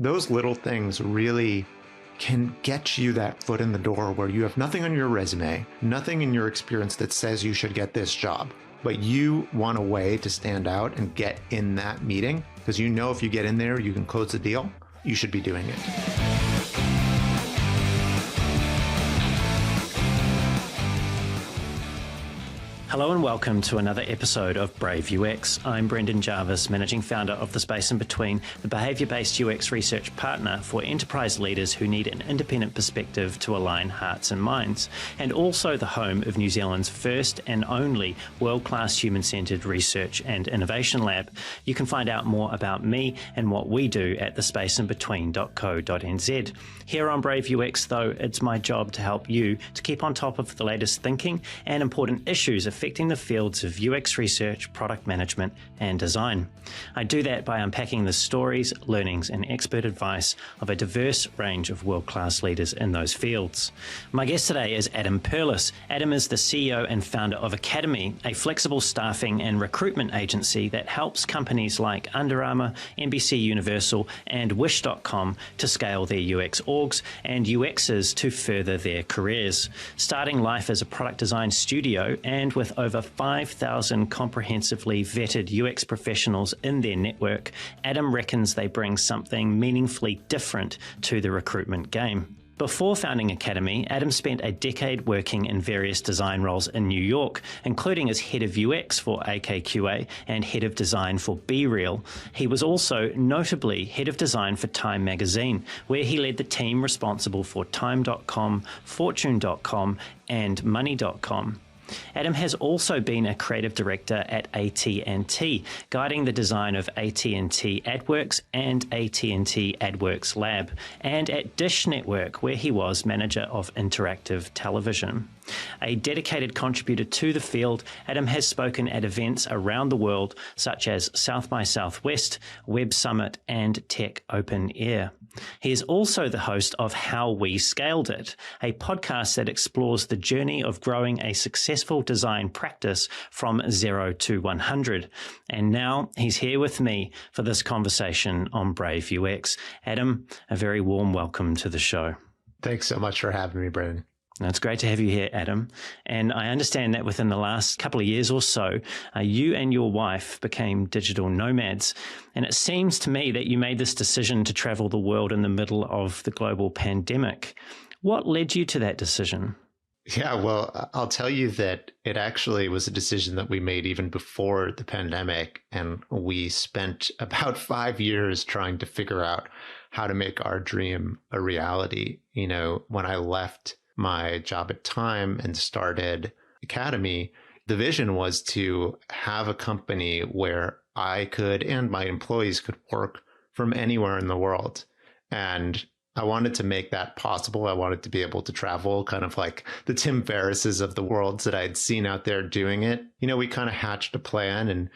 those little things really can get you that foot in the door where you have nothing on your resume, nothing in your experience that says you should get this job, but you want a way to stand out and get in that meeting because you know if you get in there, you can close the deal. You should be doing it. Hello and welcome to another episode of Brave UX. I'm Brendan Jarvis, Managing Founder of The Space in Between, the behaviour-based UX research partner for enterprise leaders who need an independent perspective to align hearts and minds, and also the home of New Zealand's first and only world-class human-centred research and innovation lab. You can find out more about me and what we do at thespaceinbetween.co.nz. Here on Brave UX, though, it's my job to help you to keep on top of the latest thinking and important issues affecting the fields of UX research, product management, and design. I do that by unpacking the stories, learnings, and expert advice of a diverse range of world-class leaders in those fields. My guest today is Adam Perlis. Adam is the CEO and founder of Academy, a flexible staffing and recruitment agency that helps companies like Under Armour, NBC Universal, and Wish.com to scale their UX orgs and UXers to further their careers. Starting life as a product design studio and with over 5,000 comprehensively vetted UX professionals in their network, Adam reckons they bring something meaningfully different to the recruitment game. Before founding Academy, Adam spent a decade working in various design roles in New York, including as head of UX for AKQA and head of design for BeReal. He was also notably head of design for Time magazine, where he led the team responsible for Time.com, Fortune.com, and Money.com. Adam has also been a creative director at AT&T, guiding the design of AT&T AdWorks and AT&T AdWorks Lab, and at Dish Network, where he was manager of interactive television. A dedicated contributor to the field, Adam has spoken at events around the world such as South by Southwest, Web Summit, and Tech Open Air. He is also the host of How We Scaled It, a podcast that explores the journey of growing a successful design practice from 0 to 100. And now he's here with me for this conversation on Brave UX. Adam, a very warm welcome to the show. Thanks so much for having me, Brendan. It's great to have you here, Adam. And I understand that within the last couple of years or so, you and your wife became digital nomads. And it seems to me that you made this decision to travel the world in the middle of the global pandemic. What led you to that decision? Yeah, well, I'll tell you that it actually was a decision that we made even before the pandemic. And we spent about 5 years trying to figure out how to make our dream a reality. You know, when I left my job at Time and started Academy, the vision was to have a company where I could and my employees could work from anywhere in the world. And I wanted to make that possible. I wanted to be able to travel, kind of like the Tim Ferrisses of the worlds that I'd seen out there doing it. You know, we kind of hatched a plan, and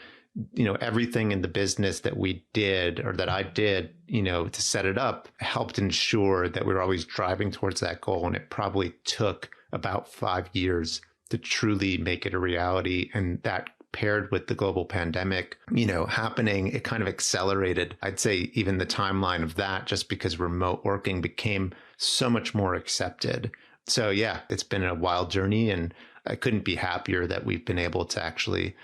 everything in the business that we did or that I did, to set it up helped ensure that we were always driving towards that goal. And it probably took about 5 years to truly make it a reality. And that paired with the global pandemic, happening, it kind of accelerated, I'd say, even the timeline of that, just because remote working became so much more accepted. So yeah, it's been a wild journey, and I couldn't be happier that we've been able to actually,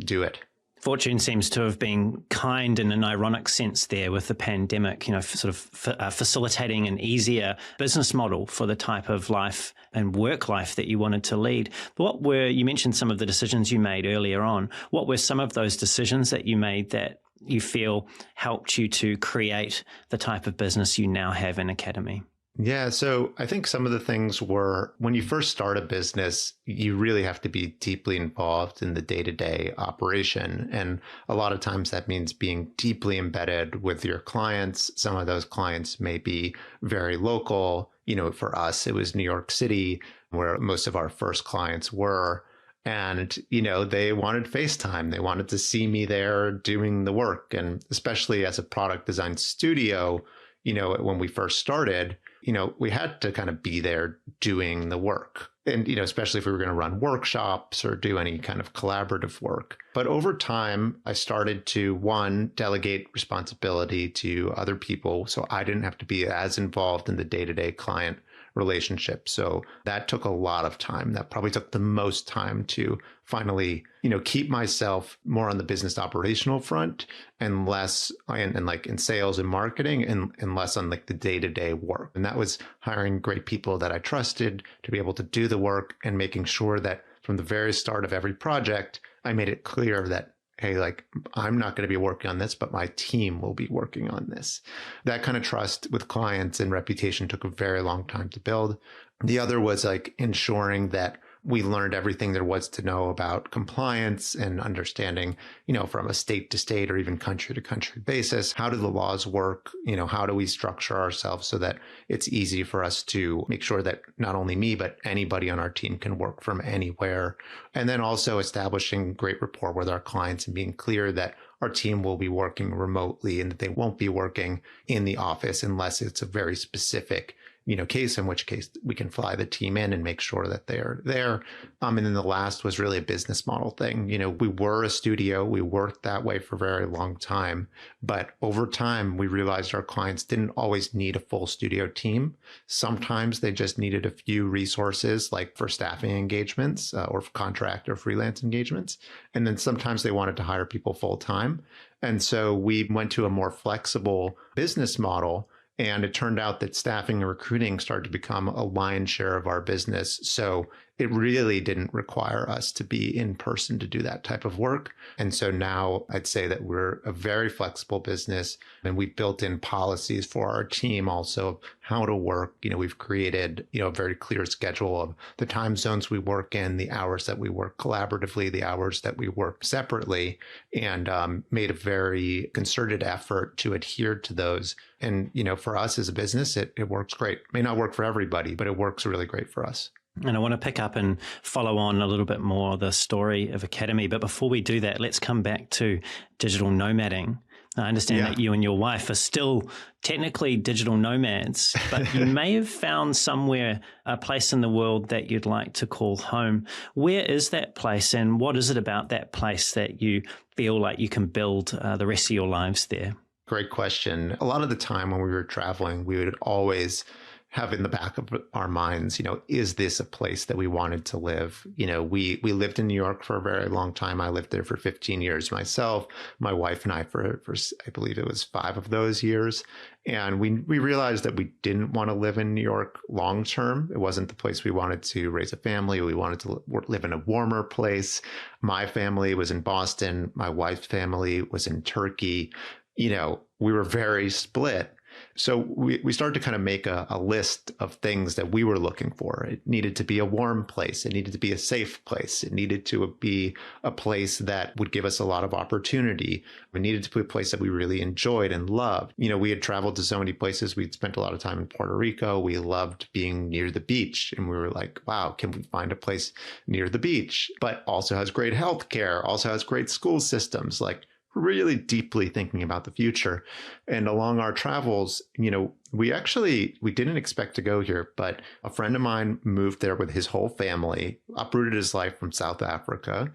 do it. Fortune seems to have been kind in an ironic sense there with the pandemic, facilitating an easier business model for the type of life and work life that you wanted to lead. You mentioned some of the decisions you made earlier on. What were some of those decisions that you made that you feel helped you to create the type of business you now have in Academy? Yeah. So I think some of the things were, when you first start a business, you really have to be deeply involved in the day-to-day operation. And a lot of times that means being deeply embedded with your clients. Some of those clients may be very local. For us, it was New York City, where most of our first clients were. And, they wanted FaceTime. They wanted to see me there doing the work. And especially as a product design studio, when we first started, we had to kind of be there doing the work. And, especially if we were going to run workshops or do any kind of collaborative work. But over time, I started to, one, delegate responsibility to other people so I didn't have to be as involved in the day-to-day client relationship. So that took a lot of time. That probably took the most time to finally, keep myself more on the business operational front and less and like in sales and marketing and less on like the day-to-day work. And that was hiring great people that I trusted to be able to do the work and making sure that from the very start of every project, I made it clear that, hey, like I'm not going to be working on this, but my team will be working on this. That kind of trust with clients and reputation took a very long time to build. The other was like ensuring that we learned everything there was to know about compliance and understanding, from a state to state or even country to country basis. How do the laws work? How do we structure ourselves so that it's easy for us to make sure that not only me, but anybody on our team can work from anywhere. And then also establishing great rapport with our clients and being clear that our team will be working remotely and that they won't be working in the office unless it's a very specific case, in which case we can fly the team in and make sure that they're there. And then the last was really a business model thing. We were a studio. We worked that way for a very long time. But over time, we realized our clients didn't always need a full studio team. Sometimes they just needed a few resources, like for staffing engagements or for contract or freelance engagements. And then sometimes they wanted to hire people full time. And so we went to a more flexible business model. And it turned out that staffing and recruiting started to become a lion's share of our business. So it really didn't require us to be in person to do that type of work. And so now I'd say that we're a very flexible business, and we've built in policies for our team also of how to work. We've created, a very clear schedule of the time zones we work in, the hours that we work collaboratively, the hours that we work separately, and made a very concerted effort to adhere to those. And, for us as a business, it works great. It may not work for everybody, but it works really great for us. And I want to pick up and follow on a little bit more the story of Academy. But before we do that, let's come back to digital nomading. I understand that you and your wife are still technically digital nomads, but you may have found somewhere, a place in the world that you'd like to call home. Where is that place, and what is it about that place that you feel like you can build the rest of your lives there? Great question. A lot of the time when we were traveling, we would always have in the back of our minds, is this a place that we wanted to live? We lived in New York for a very long time. I lived there for 15 years myself, my wife and I for I believe it was 5 of those years. And we realized that we didn't want to live in New York long term. It wasn't the place we wanted to raise a family. We wanted to live in a warmer place. My family was in Boston. My wife's family was in Turkey. We were very split. So we started to kind of make a list of things that we were looking for. It needed to be a warm place. It needed to be a safe place. It needed to be a place that would give us a lot of opportunity. It needed to be a place that we really enjoyed and loved. We had traveled to so many places. We'd spent a lot of time in Puerto Rico. We loved being near the beach. And we were like, wow, can we find a place near the beach, but also has great healthcare, also has great school systems, like really deeply thinking about the future. And along our travels, we didn't expect to go here, but a friend of mine moved there with his whole family, uprooted his life from South Africa,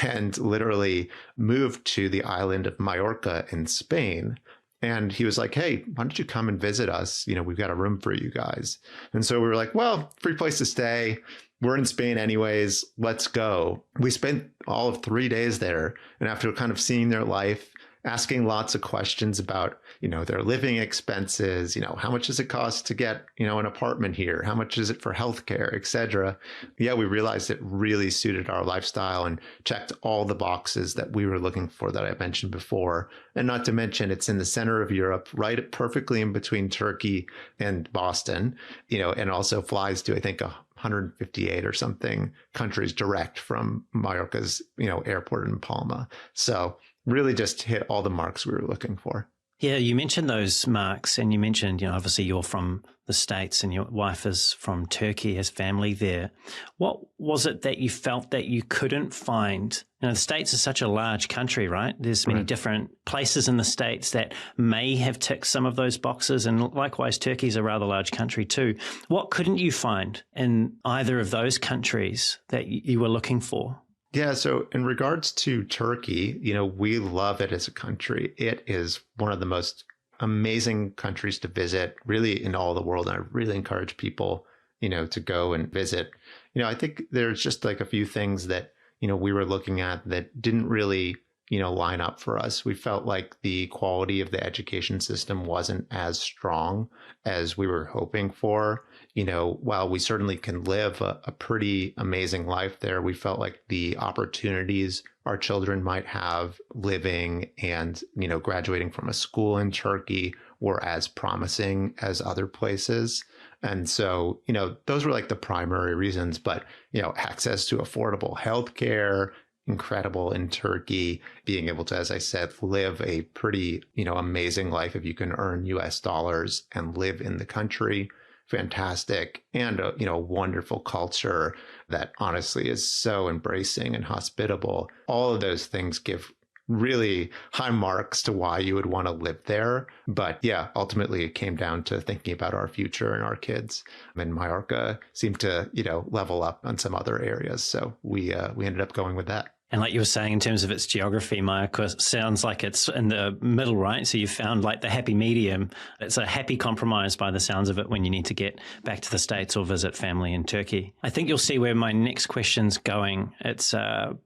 and literally moved to the island of Majorca in Spain. And he was like, hey, why don't you come and visit us? We've got a room for you guys. And so we were like, well, free place to stay. We're in Spain anyways. Let's go. We spent all of 3 days there. And after kind of seeing their life, asking lots of questions about, their living expenses, how much does it cost to get, an apartment here? How much is it for healthcare, et cetera? Yeah, we realized it really suited our lifestyle and checked all the boxes that we were looking for that I mentioned before. And not to mention, it's in the center of Europe, right perfectly in between Turkey and Boston, and also flies to, I think, 158 or something countries direct from Majorca's, airport in Palma. So really just hit all the marks we were looking for. Yeah, you mentioned those marks, and you mentioned, obviously you're from the States and your wife is from Turkey, has family there. What was it that you felt that you couldn't find? The States is such a large country, right? There's many different places in the States that may have ticked some of those boxes, and likewise, Turkey's a rather large country too. What couldn't you find in either of those countries that you were looking for? Yeah, so in regards to Turkey, we love it as a country. It is one of the most amazing countries to visit, really in all the world. And I really encourage people, to go and visit. I think there's just like a few things that, we were looking at that didn't really, line up for us. We felt like the quality of the education system wasn't as strong as we were hoping for. While we certainly can live a pretty amazing life there, we felt like the opportunities our children might have living and, graduating from a school in Turkey were as promising as other places. And so, those were like the primary reasons, but, access to affordable healthcare, incredible in Turkey, being able to, as I said, live a pretty, amazing life if you can earn US dollars and live in the country. Fantastic. And a wonderful culture that honestly is so embracing and hospitable. All of those things give really high marks to why you would want to live there. But yeah, ultimately it came down to thinking about our future and our kids. And Majorca seemed to, level up on some other areas. So we ended up going with that. And like you were saying, in terms of its geography, Majorca sounds like it's in the middle, right? So you found like the happy medium. It's a happy compromise by the sounds of it when you need to get back to the States or visit family in Turkey. I think you'll see where my next question's going. It's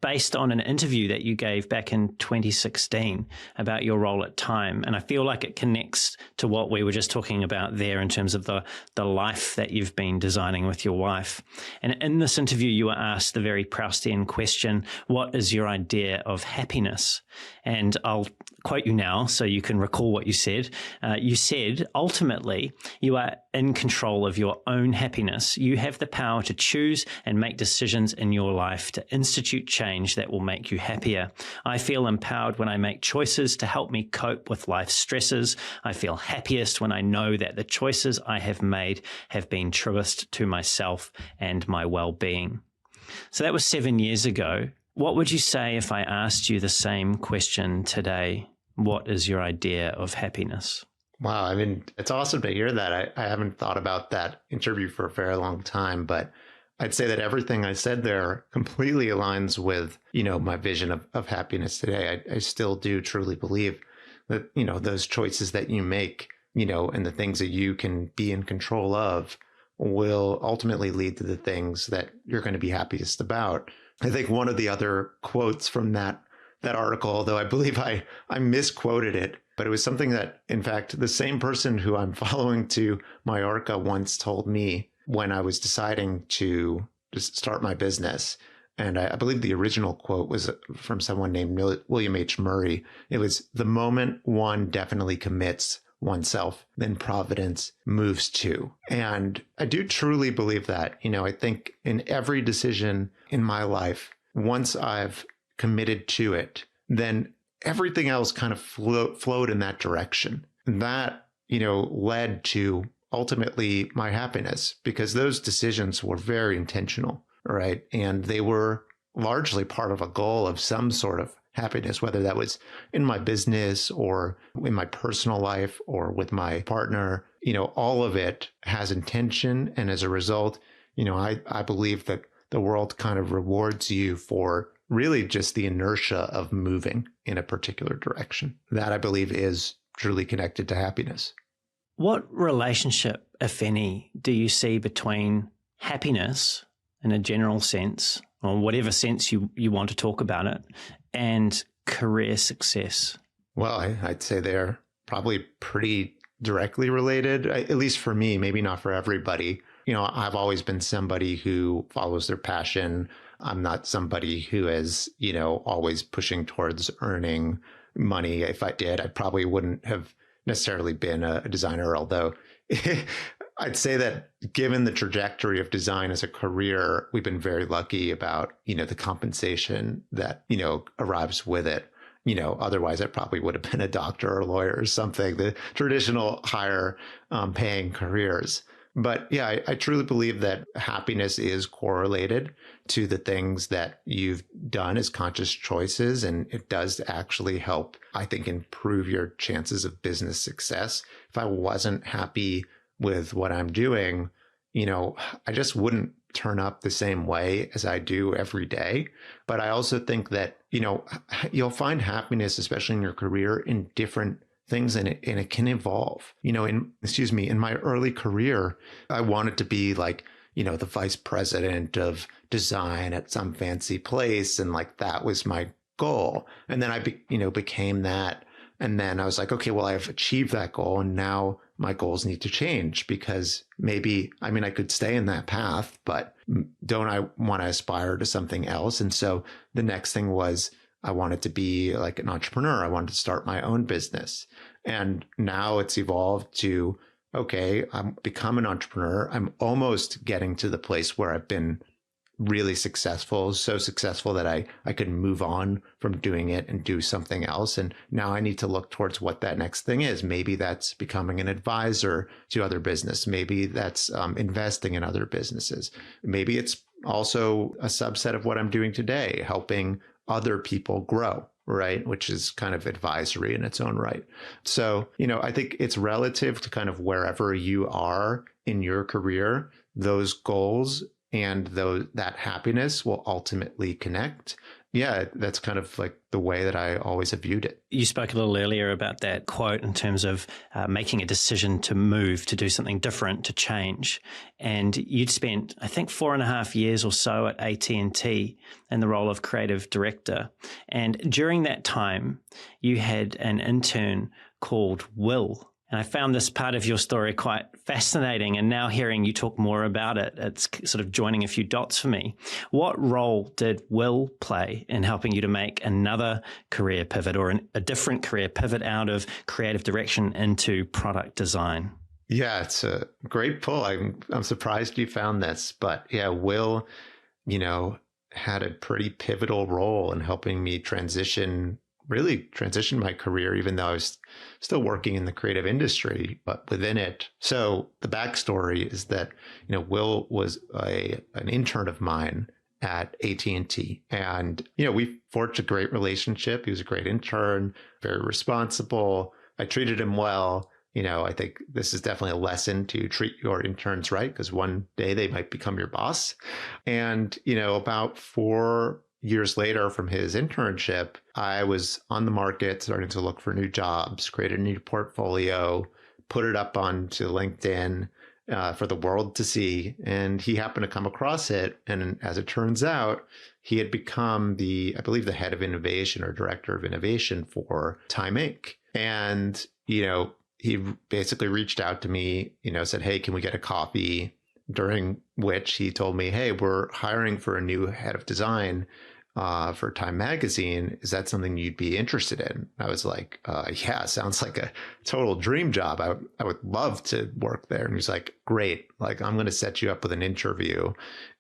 based on an interview that you gave back in 2016 about your role at Time. And I feel like it connects to what we were just talking about there in terms of the life that you've been designing with your wife. And in this interview, you were asked the very Proustian question, what is your idea of happiness? And I'll quote you now so you can recall what you said. You said, ultimately, you are in control of your own happiness. You have the power to choose and make decisions in your life to institute change that will make you happier. I feel empowered when I make choices to help me cope with life's stresses. I feel happiest when I know that the choices I have made have been truest to myself and my well-being. So that was 7 years ago. What would you say if I asked you the same question today? What is your idea of happiness? Wow. I mean, it's awesome to hear that. I haven't thought about that interview for a very long time, but I'd say that everything I said there completely aligns with, my vision of happiness today. I still do truly believe that, those choices that you make, and the things that you can be in control of will ultimately lead to the things that you're going to be happiest about. I think one of the other quotes from that article, although I believe I misquoted it, but it was something that, in fact, the same person who I'm following to Majorca once told me when I was deciding to just start my business. And I believe the original quote was from someone named William H. Murray. It was, the moment one definitely commits oneself, then providence moves too. And I do truly believe that. I think in every decision in my life, once I've committed to it, then everything else kind of flowed in that direction. And that, led to ultimately my happiness, because those decisions were very intentional, right? And they were largely part of a goal of some sort of happiness, whether that was in my business or in my personal life or with my partner. All of it has intention. And as a result, I believe that the world kind of rewards you for really just the inertia of moving in a particular direction. That, I believe, is truly connected to happiness. What relationship, if any, do you see between happiness in a general sense, or whatever sense you want to talk about it, and career success? Well, I'd say they're probably pretty directly related, at least for me, maybe not for everybody. I've always been somebody who follows their passion. I'm not somebody who is, always pushing towards earning money. If I did, I probably wouldn't have necessarily been a designer, although I'd say that given the trajectory of design as a career, we've been very lucky about, the compensation that, arrives with it. Otherwise I probably would have been a doctor or a lawyer or something, the traditional higher paying careers. But yeah, I truly believe that happiness is correlated to the things that you've done as conscious choices. And it does actually help, I think, improve your chances of business success. If I wasn't happy with what I'm doing, I just wouldn't turn up the same way as I do every day. But I also think that, you'll find happiness, especially in your career, in different things, and it can evolve. In my early career, I wanted to be like, the vice president of design at some fancy place. And like, that was my goal. And then I, became that. And then I was like, okay, well, I've achieved that goal. And now my goals need to change, because I could stay in that path, but don't I want to aspire to something else? And so the next thing was, I wanted to be like an entrepreneur. I wanted to start my own business. And now it's evolved to, okay, I'm become an entrepreneur. I'm almost getting to the place where I've been really successful, so successful that I could move on from doing it and do something else. And now I need to look towards what that next thing is. Maybe that's becoming an advisor to other business. Maybe that's investing in other businesses. Maybe it's also a subset of what I'm doing today, helping other people grow, right? Which is kind of advisory in its own right. So, I think it's relative to kind of wherever you are in your career, those goals and that happiness will ultimately connect. Yeah, that's kind of like the way that I always have viewed it. You spoke a little earlier about that quote in terms of making a decision to move, to do something different, to change. And you'd spent, I think, 4.5 years or so at AT&T in the role of creative director. And during that time, you had an intern called Will. And I found this part of your story quite fascinating. And now hearing you talk more about it, it's sort of joining a few dots for me. What role did Will play in helping you to make another career pivot, or a different career pivot out of creative direction into product design? Yeah, it's a great pull. I'm surprised you found this. But yeah, Will, had a pretty pivotal role in helping me transition my career, even though I was still working in the creative industry, but within it. So the backstory is that, Will was an intern of mine at AT&T. And, we forged a great relationship. He was a great intern, very responsible. I treated him well. I think this is definitely a lesson to treat your interns right, because one day they might become your boss. And, about 4 years later from his internship, I was on the market, starting to look for new jobs, create a new portfolio, put it up onto LinkedIn for the world to see. And he happened to come across it. And as it turns out, he had become I believe the head of innovation or director of innovation for Time Inc. And, he basically reached out to me, said, hey, can we get a coffee? During which he told me, hey, we're hiring for a new head of design for Time Magazine. Is that something you'd be interested in? I was like, yeah, sounds like a total dream job. I would love to work there. And he's like, great. Like, I'm going to set you up with an interview.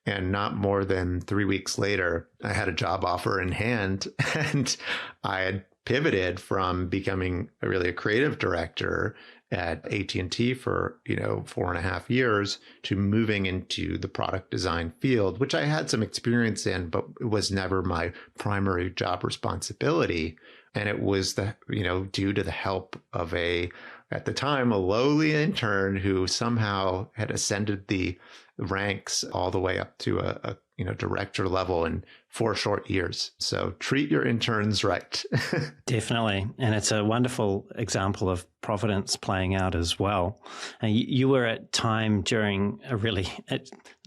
And not more than 3 weeks later, I had a job offer in hand, and I had pivoted from becoming a creative director at AT&T for, 4.5 years to moving into the product design field, which I had some experience in, but it was never my primary job responsibility. And it was due to the help of at the time, a lowly intern who somehow had ascended the ranks all the way up to a director level in 4 short years. So treat your interns right. Definitely. And it's a wonderful example of providence playing out as well. And you were at Time during a really,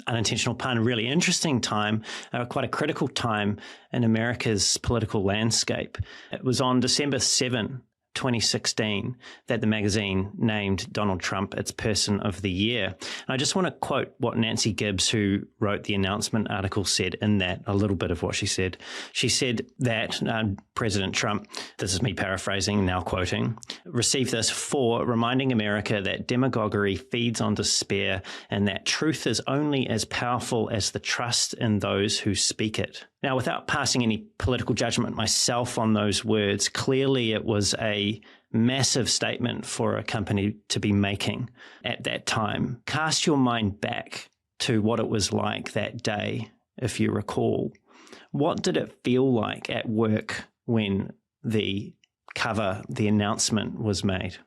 unintentional pun, really interesting time, quite a critical time in America's political landscape. It was on December 7, 2016 that the magazine named Donald Trump its Person of the Year. And I just want to quote what Nancy Gibbs, who wrote the announcement article, said in that, a little bit of what she said. She said that President Trump, this is me paraphrasing, now quoting, received this for reminding America that demagoguery feeds on despair and that truth is only as powerful as the trust in those who speak it. Now, without passing any political judgment myself on those words, clearly it was a massive statement for a company to be making at that time. Cast your mind back to what it was like that day, if you recall. What did it feel like at work when the announcement was made?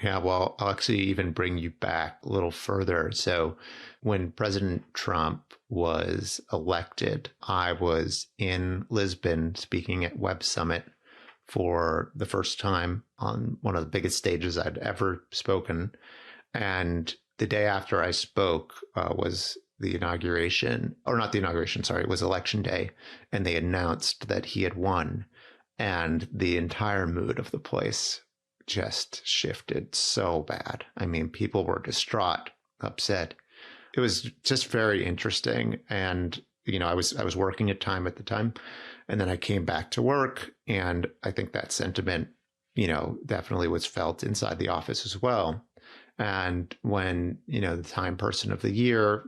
Yeah, well, I'll actually even bring you back a little further. So when President Trump was elected, I was in Lisbon speaking at Web Summit for the first time on one of the biggest stages I'd ever spoken. And the day after I spoke was the inauguration, or not the inauguration, sorry, it was election day. And they announced that he had won. And the entire mood of the place just shifted so bad. I mean, people were distraught, upset. It was just very interesting. And, I was working at the time, and then I came back to work. And I think that sentiment, definitely was felt inside the office as well. And when, the Time Person of the Year,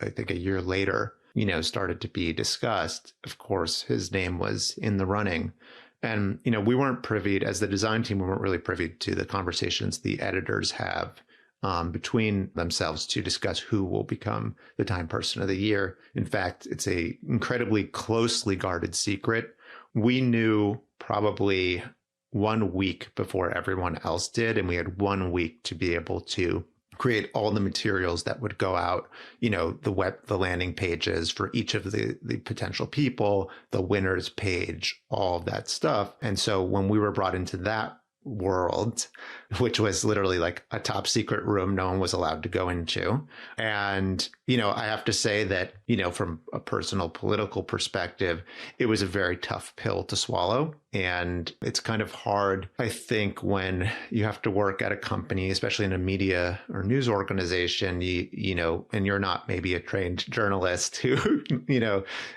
I think a year later, started to be discussed, of course, his name was in the running. And, we weren't privy, as the design team, we weren't really privy to the conversations the editors have between themselves to discuss who will become the Time Person of the Year. In fact, it's a incredibly closely guarded secret. We knew probably 1 week before everyone else did, and we had 1 week to be able to create all the materials that would go out, the landing pages for each of the potential people, the winners page, all of that stuff. And so when we were brought into that world, which was literally like a top secret room no one was allowed to go into. And, I have to say that, from a personal political perspective, it was a very tough pill to swallow. And it's kind of hard, I think, when you have to work at a company, especially in a media or news organization, and you're not maybe a trained journalist who,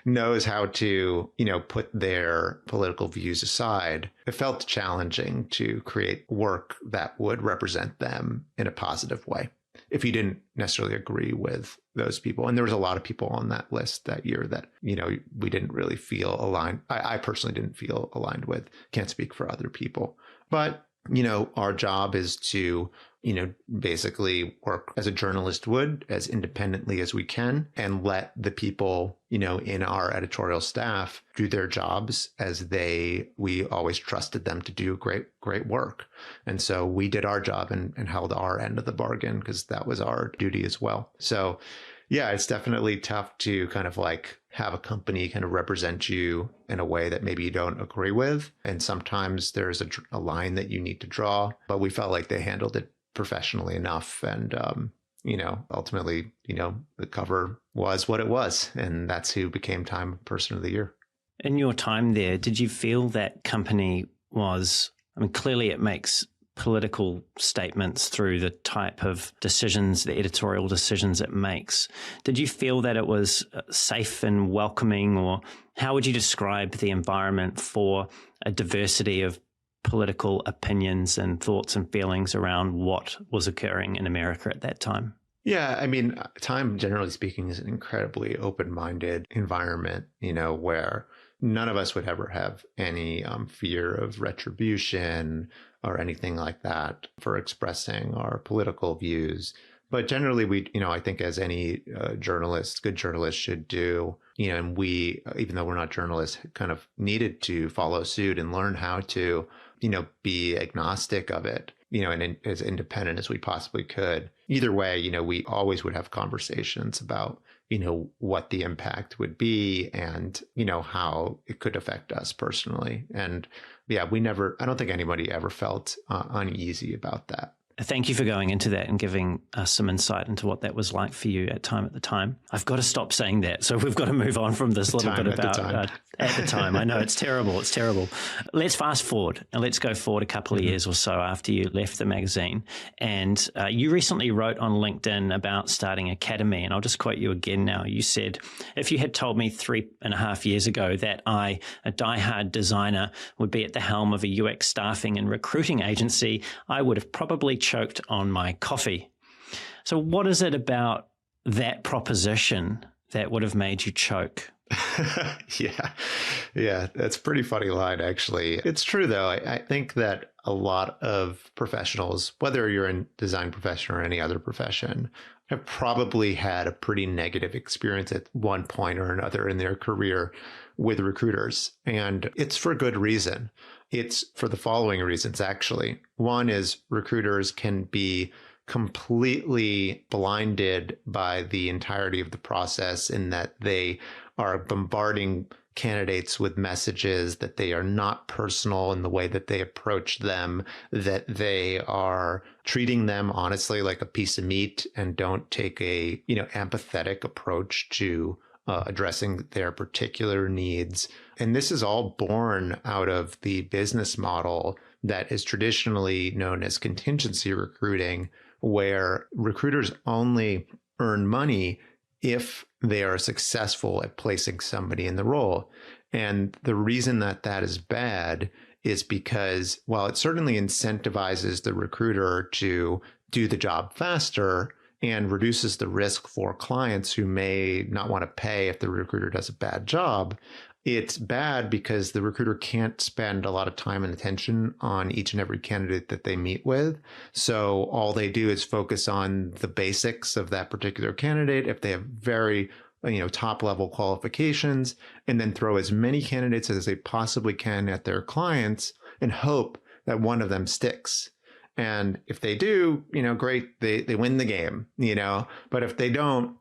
knows how to, put their political views aside. It felt challenging to create work that would represent them in a positive way if you didn't necessarily agree with those people. And there was a lot of people on that list that year that, we didn't really feel aligned. I personally didn't feel aligned with. Can't speak for other people. But, our job is to, basically work as a journalist would, as independently as we can, and let the people, in our editorial staff do their jobs as we always trusted them to do great work. And so we did our job and held our end of the bargain because that was our duty as well. So yeah, it's definitely tough to kind of like have a company kind of represent you in a way that maybe you don't agree with. And sometimes there's a line that you need to draw, but we felt like they handled it professionally enough. And, ultimately, the cover was what it was. And that's who became Time Person of the Year. In your time there, did you feel that company was, clearly it makes political statements through the type of decisions, the editorial decisions it makes. Did you feel that it was safe and welcoming, or how would you describe the environment for a diversity of political opinions and thoughts and feelings around what was occurring in America at that time? Yeah, Time, generally speaking, is an incredibly open-minded environment, where none of us would ever have any fear of retribution or anything like that for expressing our political views. But generally, we, I think as any good journalist should do, and we, even though we're not journalists, kind of needed to follow suit and learn how to, be agnostic of it, and as independent as we possibly could. Either way, we always would have conversations about, what the impact would be and, how it could affect us personally. And yeah, I don't think anybody ever felt uneasy about that. Thank you for going into that and giving us some insight into what that was like for you at the time. I've got to stop saying that. So we've got to move on from this little bit about at the time. I know it's terrible. It's terrible. Let's fast forward and let's go forward a couple of years or so after you left the magazine. And you recently wrote on LinkedIn about starting Academy. And I'll just quote you again now. You said, if you had told me 3.5 years ago that I, a diehard designer, would be at the helm of a UX staffing and recruiting agency, I would have probably choked on my coffee. So what is it about that proposition that would have made you choke? Yeah. Yeah. That's a pretty funny line, actually. It's true, though. I think that a lot of professionals, whether you're in design profession or any other profession, have probably had a pretty negative experience at one point or another in their career with recruiters. And it's for good reason. It's for the following reasons, actually. One is recruiters can be completely blinded by the entirety of the process in that they are bombarding candidates with messages that they are not personal in the way that they approach them, that they are treating them honestly like a piece of meat and don't take a, empathetic approach to addressing their particular needs. And this is all born out of the business model that is traditionally known as contingency recruiting, where recruiters only earn money if they are successful at placing somebody in the role. And the reason that that is bad is because while it certainly incentivizes the recruiter to do the job faster and reduces the risk for clients who may not want to pay if the recruiter does a bad job, it's bad because the recruiter can't spend a lot of time and attention on each and every candidate that they meet with. So all they do is focus on the basics of that particular candidate. If they have very, top level qualifications, and then throw as many candidates as they possibly can at their clients and hope that one of them sticks. And if they do, great, they win the game, but if they don't,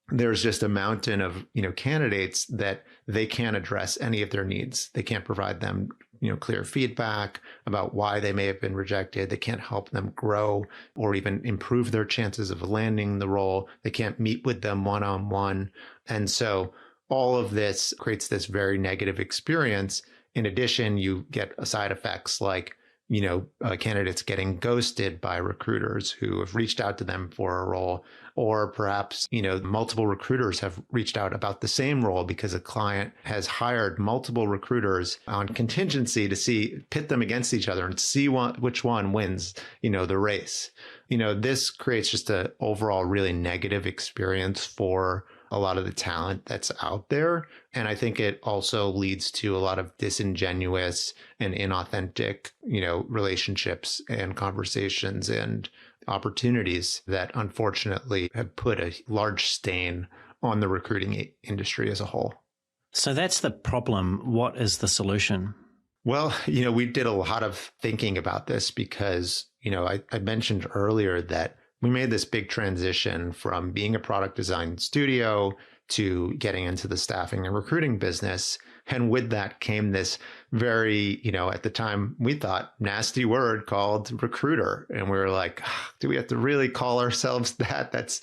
there's just a mountain of, candidates that they can't address any of their needs. They can't provide them, clear feedback about why they may have been rejected. They can't help them grow or even improve their chances of landing the role. They can't meet with them one-on-one. And so all of this creates this very negative experience. In addition, you get side effects like candidates getting ghosted by recruiters who have reached out to them for a role, or perhaps, multiple recruiters have reached out about the same role because a client has hired multiple recruiters on contingency to pit them against each other and see which one wins, the race. This creates just an overall really negative experience for a lot of the talent that's out there. And I think it also leads to a lot of disingenuous and inauthentic, relationships and conversations and opportunities that unfortunately have put a large stain on the recruiting industry as a whole. So that's the problem. What is the solution? Well, we did a lot of thinking about this because, I mentioned earlier that we made this big transition from being a product design studio to getting into the staffing and recruiting business. And with that came this very, at the time we thought nasty word called recruiter. And we were like, do we have to really call ourselves that? That's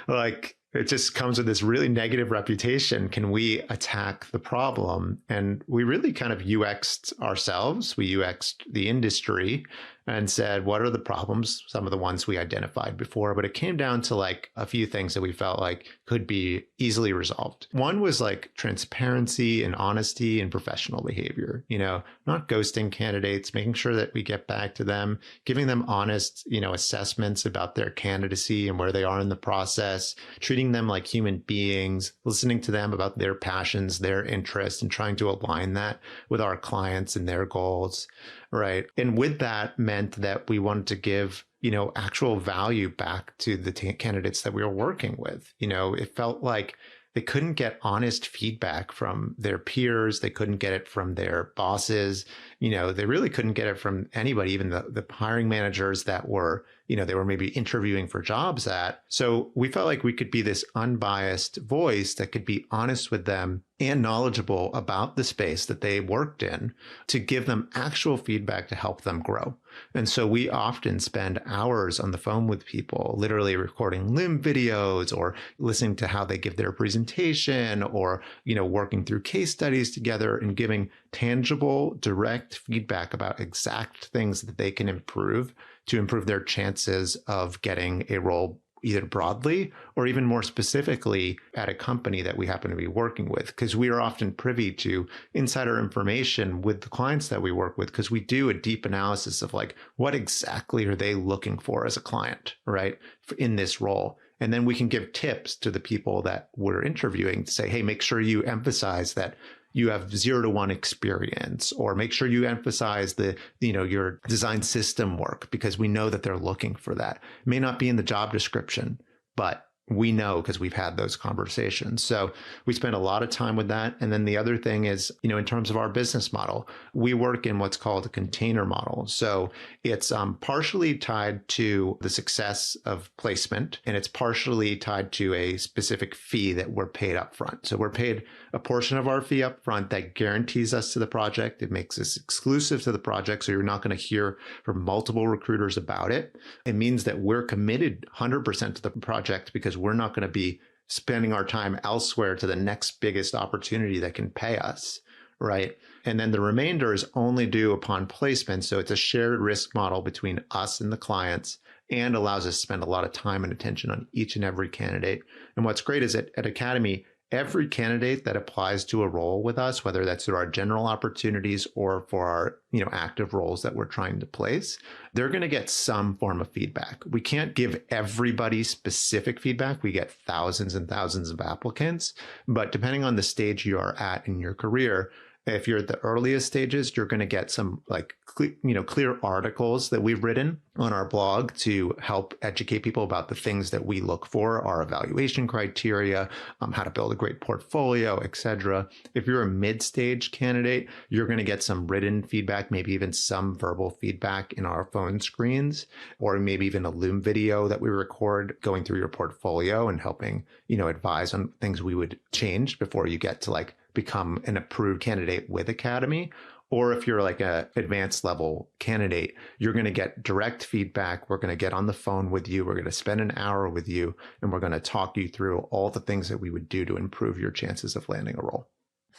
like, it just comes with this really negative reputation. Can we attack the problem? And we really kind of UX'd ourselves. We UX'd the industry and said, what are the problems? Some of the ones we identified before, but it came down to like a few things that we felt like could be easily resolved. One was like transparency and honesty and professional behavior, not ghosting candidates, making sure that we get back to them, giving them honest, assessments about their candidacy and where they are in the process, treating them like human beings, listening to them about their passions, their interests, and trying to align that with our clients and their goals. Right. And with that meant that we wanted to give, actual value back to the candidates that we were working with. It felt like they couldn't get honest feedback from their peers. They couldn't get it from their bosses. They really couldn't get it from anybody, even the hiring managers that were, they were maybe interviewing for jobs at. So we felt like we could be this unbiased voice that could be honest with them and knowledgeable about the space that they worked in to give them actual feedback to help them grow. And so we often spend hours on the phone with people, literally recording limb videos or listening to how they give their presentation or, working through case studies together and giving tangible, direct feedback about exact things that they can improve to improve their chances of getting a role either broadly or even more specifically at a company that we happen to be working with, because we are often privy to insider information with the clients that we work with, because we do a deep analysis of like, what exactly are they looking for as a client, right, in this role? And then we can give tips to the people that we're interviewing to say, hey, make sure you emphasize that you have 0 to 1 experience, or make sure you emphasize your design system work, because we know that they're looking for that. It may not be in the job description, but we know because we've had those conversations. So we spend a lot of time with that. And then the other thing is, in terms of our business model, we work in what's called a container model. So it's partially tied to the success of placement, and it's partially tied to a specific fee that we're paid up front. So we're paid a portion of our fee up front that guarantees us to the project. It makes us exclusive to the project. So you're not going to hear from multiple recruiters about it. It means that we're committed 100% to the project, because we're not going to be spending our time elsewhere to the next biggest opportunity that can pay us, right? And then the remainder is only due upon placement. So it's a shared risk model between us and the clients, and allows us to spend a lot of time and attention on each and every candidate. And what's great is at Academy, every candidate that applies to a role with us, whether that's through our general opportunities or for our active roles that we're trying to place, they're going to get some form of feedback. We can't give everybody specific feedback. We get thousands and thousands of applicants, but depending on the stage you are at in your career, if you're at the earliest stages, you're going to get some clear articles that we've written on our blog to help educate people about the things that we look for, our evaluation criteria, how to build a great portfolio, etc. If you're a mid-stage candidate, you're going to get some written feedback, maybe even some verbal feedback in our phone screens, or maybe even a Loom video that we record going through your portfolio and helping, advise on things we would change before you get to become an approved candidate with Academy. Or if you're like a advanced level candidate, you're going to get direct feedback. We're going to get on the phone with you. We're going to spend an hour with you, and we're going to talk you through all the things that we would do to improve your chances of landing a role.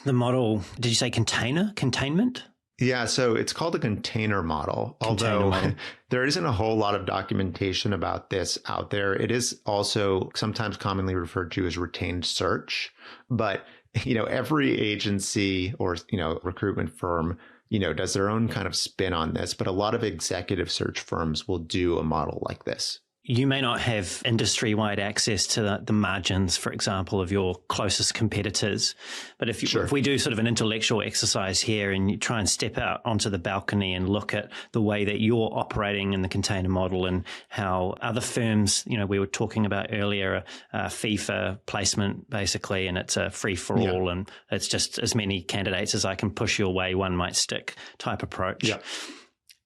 The model, did you say containment? Yeah, so it's called a container model, although there isn't a whole lot of documentation about this out there. It is also sometimes commonly referred to as retained search, but every agency or, recruitment firm, does their own kind of spin on this, but a lot of executive search firms will do a model like this. You may not have industry-wide access to the margins, for example, of your closest competitors. But if we do sort of an intellectual exercise here and you try and step out onto the balcony and look at the way that you're operating in the container model and how other firms, we were talking about earlier, a fee for placement, basically, and it's a free for all, and it's just as many candidates as I can push your way, one might stick type approach. Yeah.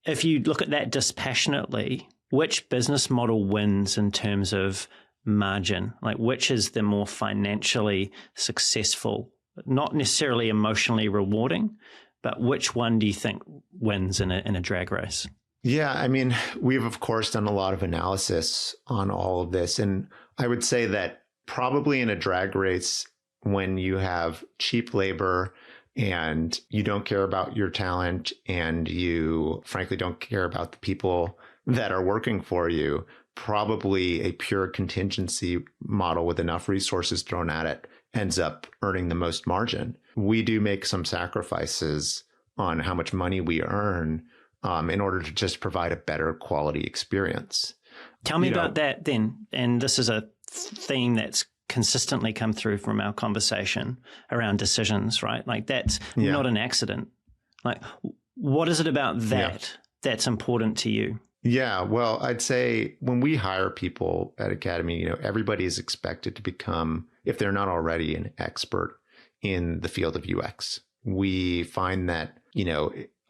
If you look at that dispassionately, which business model wins in terms of margin? Which is the more financially successful, not necessarily emotionally rewarding, but which one do you think wins in a drag race? Yeah, we've of course done a lot of analysis on all of this. And I would say that probably in a drag race, when you have cheap labor and you don't care about your talent and you frankly don't care about the people that are working for you, probably a pure contingency model with enough resources thrown at it ends up earning the most margin. We do make some sacrifices on how much money we earn in order to just provide a better quality experience. Tell me about that then. And this is a theme that's consistently come through from our conversation around decisions, right? That's not an accident. What is it about that that's important to you? Yeah, well, I'd say when we hire people at Academy, everybody is expected to become, if they're not already, an expert in the field of UX. We find that,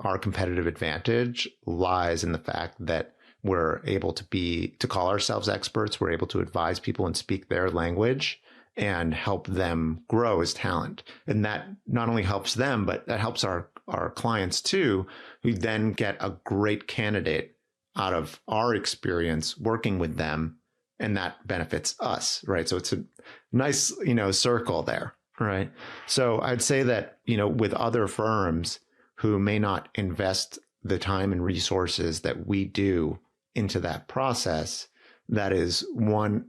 our competitive advantage lies in the fact that we're able to call ourselves experts. We're able to advise people and speak their language and help them grow as talent. And that not only helps them, but that helps our clients too, who then get a great candidate out of our experience working with them, and that benefits us, right? So it's a nice, circle there, right? So I'd say that, with other firms who may not invest the time and resources that we do into that process, that is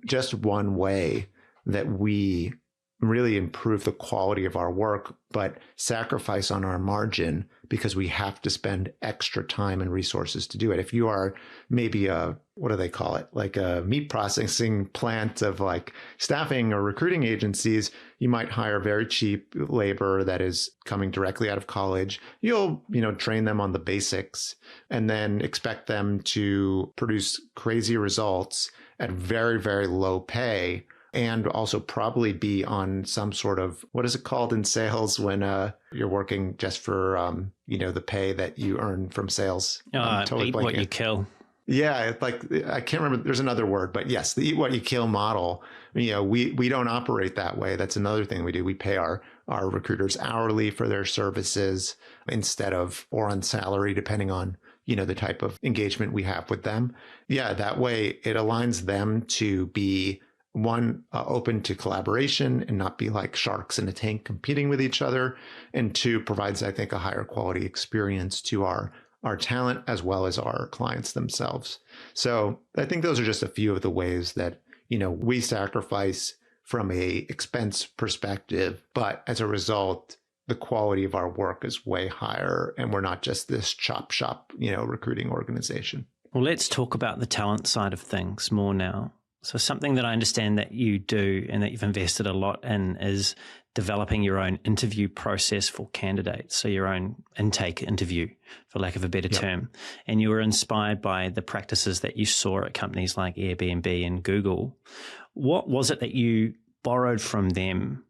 just one way that we really improve the quality of our work, but sacrifice on our margin because we have to spend extra time and resources to do it. If you are maybe what do they call it? Like a meat processing plant of like staffing or recruiting agencies, you might hire very cheap labor that is coming directly out of college. You'll, train them on the basics and then expect them to produce crazy results at very, very low pay, and also probably be on some sort of, what is it called in sales when you're working just for, the pay that you earn from sales? Eat what you kill. Yeah, like I can't remember. There's another word, but yes, the eat what you kill model. We don't operate that way. That's another thing we do. We pay our recruiters hourly for their services instead of, or on salary, depending on the type of engagement we have with them. Yeah, that way it aligns them to be one, open to collaboration and not be like sharks in a tank competing with each other, and two, provides, I think, a higher quality experience to our talent as well as our clients themselves. So I think those are just a few of the ways that, we sacrifice from a expense perspective, but as a result, the quality of our work is way higher, and we're not just this chop shop, recruiting organization. Well, let's talk about the talent side of things more now. So something that I understand that you do and that you've invested a lot in is developing your own interview process for candidates. So your own intake interview, for lack of a better term. And you were inspired by the practices that you saw at companies like Airbnb and Google. What was it that you borrowed from them?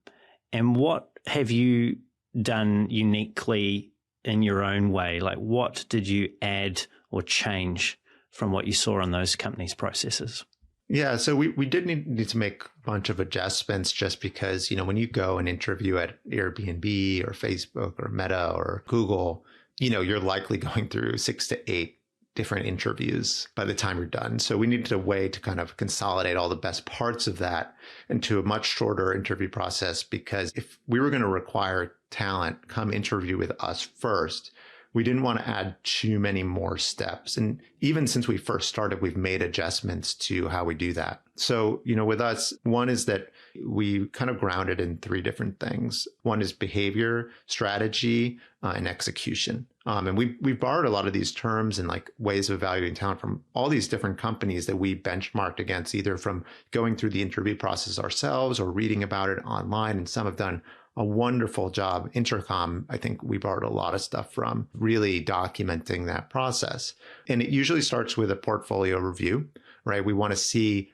And what have you done uniquely in your own way? Like, what did you add or change from what you saw on those companies' processes? Yeah, so we did need to make a bunch of adjustments just because, when you go and interview at Airbnb or Facebook or Meta or Google, you're likely going through 6 to 8 different interviews by the time you're done. So we needed a way to kind of consolidate all the best parts of that into a much shorter interview process, because if we were going to require talent come interview with us first, we didn't want to add too many more steps. And even since we first started, we've made adjustments to how we do that. So, with us, one is that we kind of grounded in 3 different things. One is behavior, strategy, and execution. And we've borrowed a lot of these terms and like ways of evaluating talent from all these different companies that we benchmarked against, either from going through the interview process ourselves or reading about it online. And some have done a wonderful job. Intercom, I think we borrowed a lot of stuff from, really documenting that process. And it usually starts with a portfolio review, right? We want to see,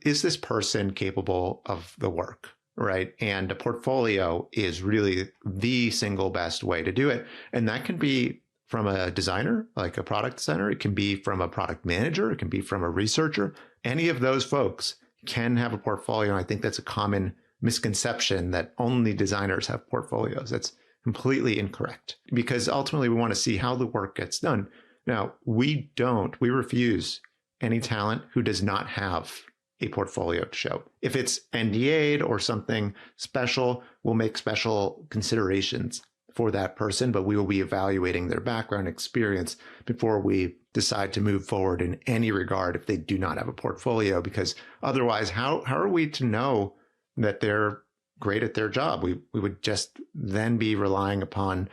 is this person capable of the work, right? And a portfolio is really the single best way to do it. And that can be from a designer, like a product designer. It can be from a product manager. It can be from a researcher. Any of those folks can have a portfolio. And I think that's a common misconception that only designers have portfolios. That's completely incorrect, because ultimately we want to see how the work gets done. Now, we refuse any talent who does not have a portfolio to show. If it's NDA'd or something special, we'll make special considerations for that person, but we will be evaluating their background experience before we decide to move forward in any regard if they do not have a portfolio, because otherwise, how are we to know that they're great at their job? We would just then be relying upon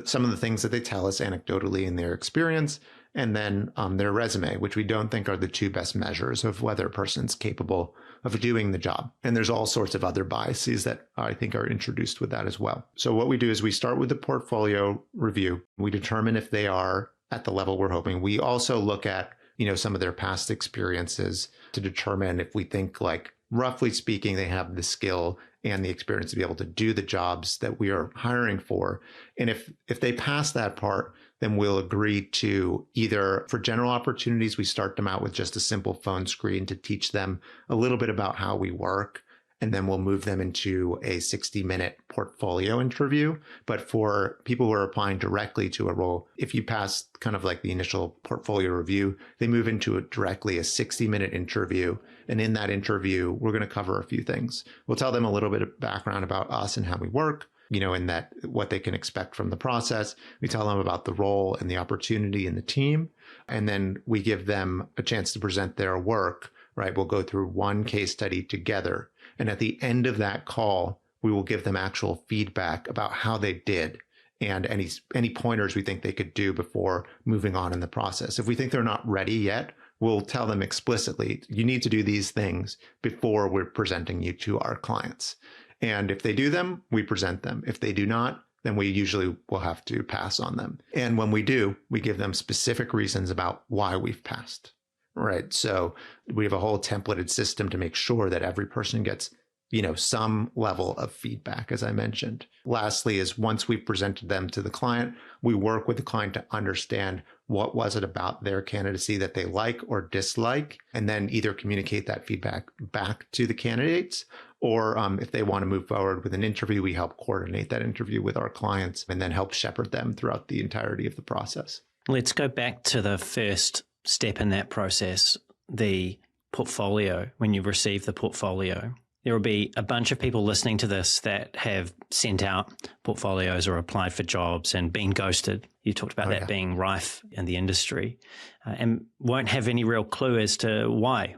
some of the things that they tell us anecdotally in their experience, and then their resume, which we don't think are the 2 best measures of whether a person's capable of doing the job. And there's all sorts of other biases that I think are introduced with that as well. So what we do is we start with the portfolio review. We determine if they are at the level we're hoping. We also look at, some of their past experiences to determine if we think, like, roughly speaking, they have the skill and the experience to be able to do the jobs that we are hiring for. And if they pass that part, then we'll agree to either, for general opportunities, we start them out with just a simple phone screen to teach them a little bit about how we work. And then we'll move them into a 60-minute portfolio interview. But for people who are applying directly to a role, if you pass kind of like the initial portfolio review, they move into directly a 60-minute interview. And in that interview, we're going to cover a few things. We'll tell them a little bit of background about us and how we work, and that what they can expect from the process. We tell them about the role and the opportunity in the team. And then we give them a chance to present their work right? We'll go through one case study together. And at the end of that call, we will give them actual feedback about how they did and any pointers we think they could do before moving on in the process. If we think they're not ready yet, we'll tell them explicitly, you need to do these things before we're presenting you to our clients. And if they do them, we present them. If they do not, then we usually will have to pass on them. And when we do, we give them specific reasons about why we've passed, right? So we have a whole templated system to make sure that every person gets, some level of feedback, as I mentioned. Lastly, is once we've presented them to the client, we work with the client to understand what was it about their candidacy that they like or dislike, and then either communicate that feedback back to the candidates, or if they want to move forward with an interview, we help coordinate that interview with our clients and then help shepherd them throughout the entirety of the process. Let's go back to the first step in that process, the portfolio. When you receive the portfolio, there will be a bunch of people listening to this that have sent out portfolios or applied for jobs and been ghosted. You talked about that being rife in the industry and won't have any real clue as to why.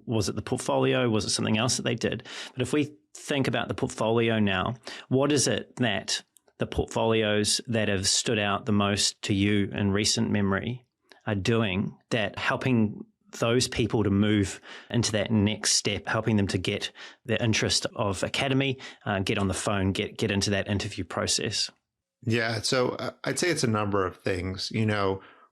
Was it the portfolio? Was it something else that they did? But if we think about the portfolio now, what is it that the portfolios that have stood out the most to you in recent memory are doing that helping those people to move into that next step, helping them to get the interest of Academy, get on the phone, get into that interview process? Yeah, so I'd say it's a number of things.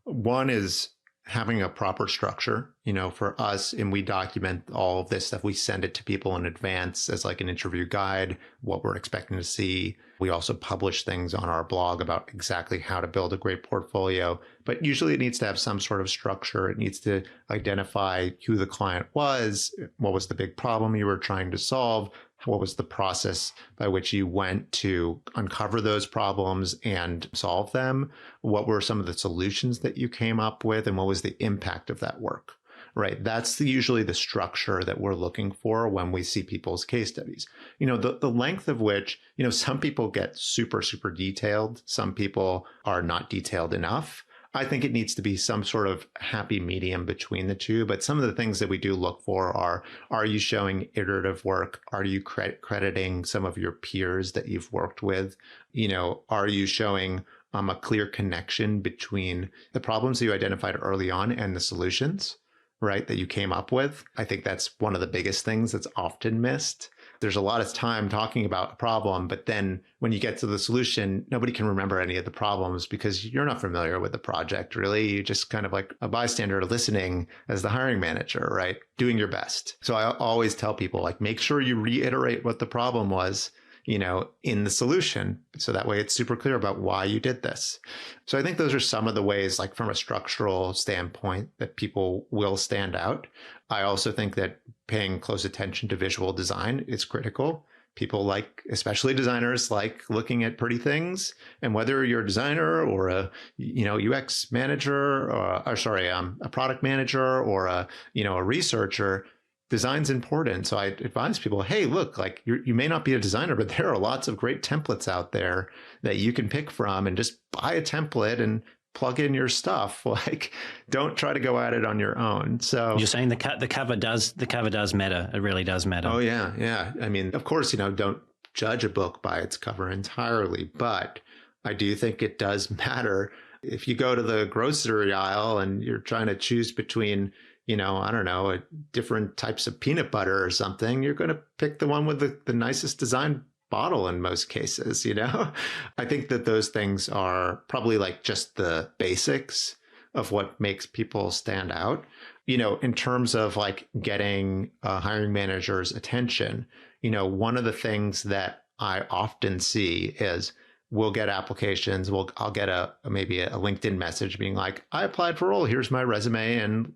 One is having a proper structure, for us, and we document all of this stuff. We send it to people in advance as like an interview guide, what we're expecting to see. We also publish things on our blog about exactly how to build a great portfolio, but usually it needs to have some sort of structure. It needs to identify who the client was, what was the big problem you were trying to solve, what was the process by which you went to uncover those problems and solve them, what were some of the solutions that you came up with, and what was the impact of that work. Right. That's usually the structure that we're looking for when we see people's case studies. The length of which, some people get super, super detailed. Some people are not detailed enough. I think it needs to be some sort of happy medium between the two. But some of the things that we do look for are you showing iterative work? Are you crediting some of your peers that you've worked with? Are you showing a clear connection between the problems that you identified early on and the solutions, right, that you came up with? I think that's one of the biggest things that's often missed. There's a lot of time talking about a problem, but then when you get to the solution, nobody can remember any of the problems because you're not familiar with the project, really. You're just kind of like a bystander listening as the hiring manager, right? Doing your best. So I always tell people, make sure you reiterate what the problem was, in the solution. So that way it's super clear about why you did this. So I think those are some of the ways, from a structural standpoint, that people will stand out. I also think that paying close attention to visual design is critical. People especially designers, like looking at pretty things. And whether you're a designer or a, UX manager, a product manager or a researcher, design's important. So I advise people, hey, look, you may not be a designer, but there are lots of great templates out there that you can pick from and just buy a template and plug in your stuff. Don't try to go at it on your own. So you're saying the cover does matter. It really does matter. Oh yeah. Yeah. I mean, of course, don't judge a book by its cover entirely, but I do think it does matter. If you go to the grocery aisle and you're trying to choose between different types of peanut butter or something, you're going to pick the one with the nicest design bottle in most cases, I think that those things are probably just the basics of what makes people stand out. In terms of getting a hiring manager's attention, one of the things that I often see is we'll get applications. I'll get maybe a LinkedIn message being like, I applied for a role. Here's my resume and,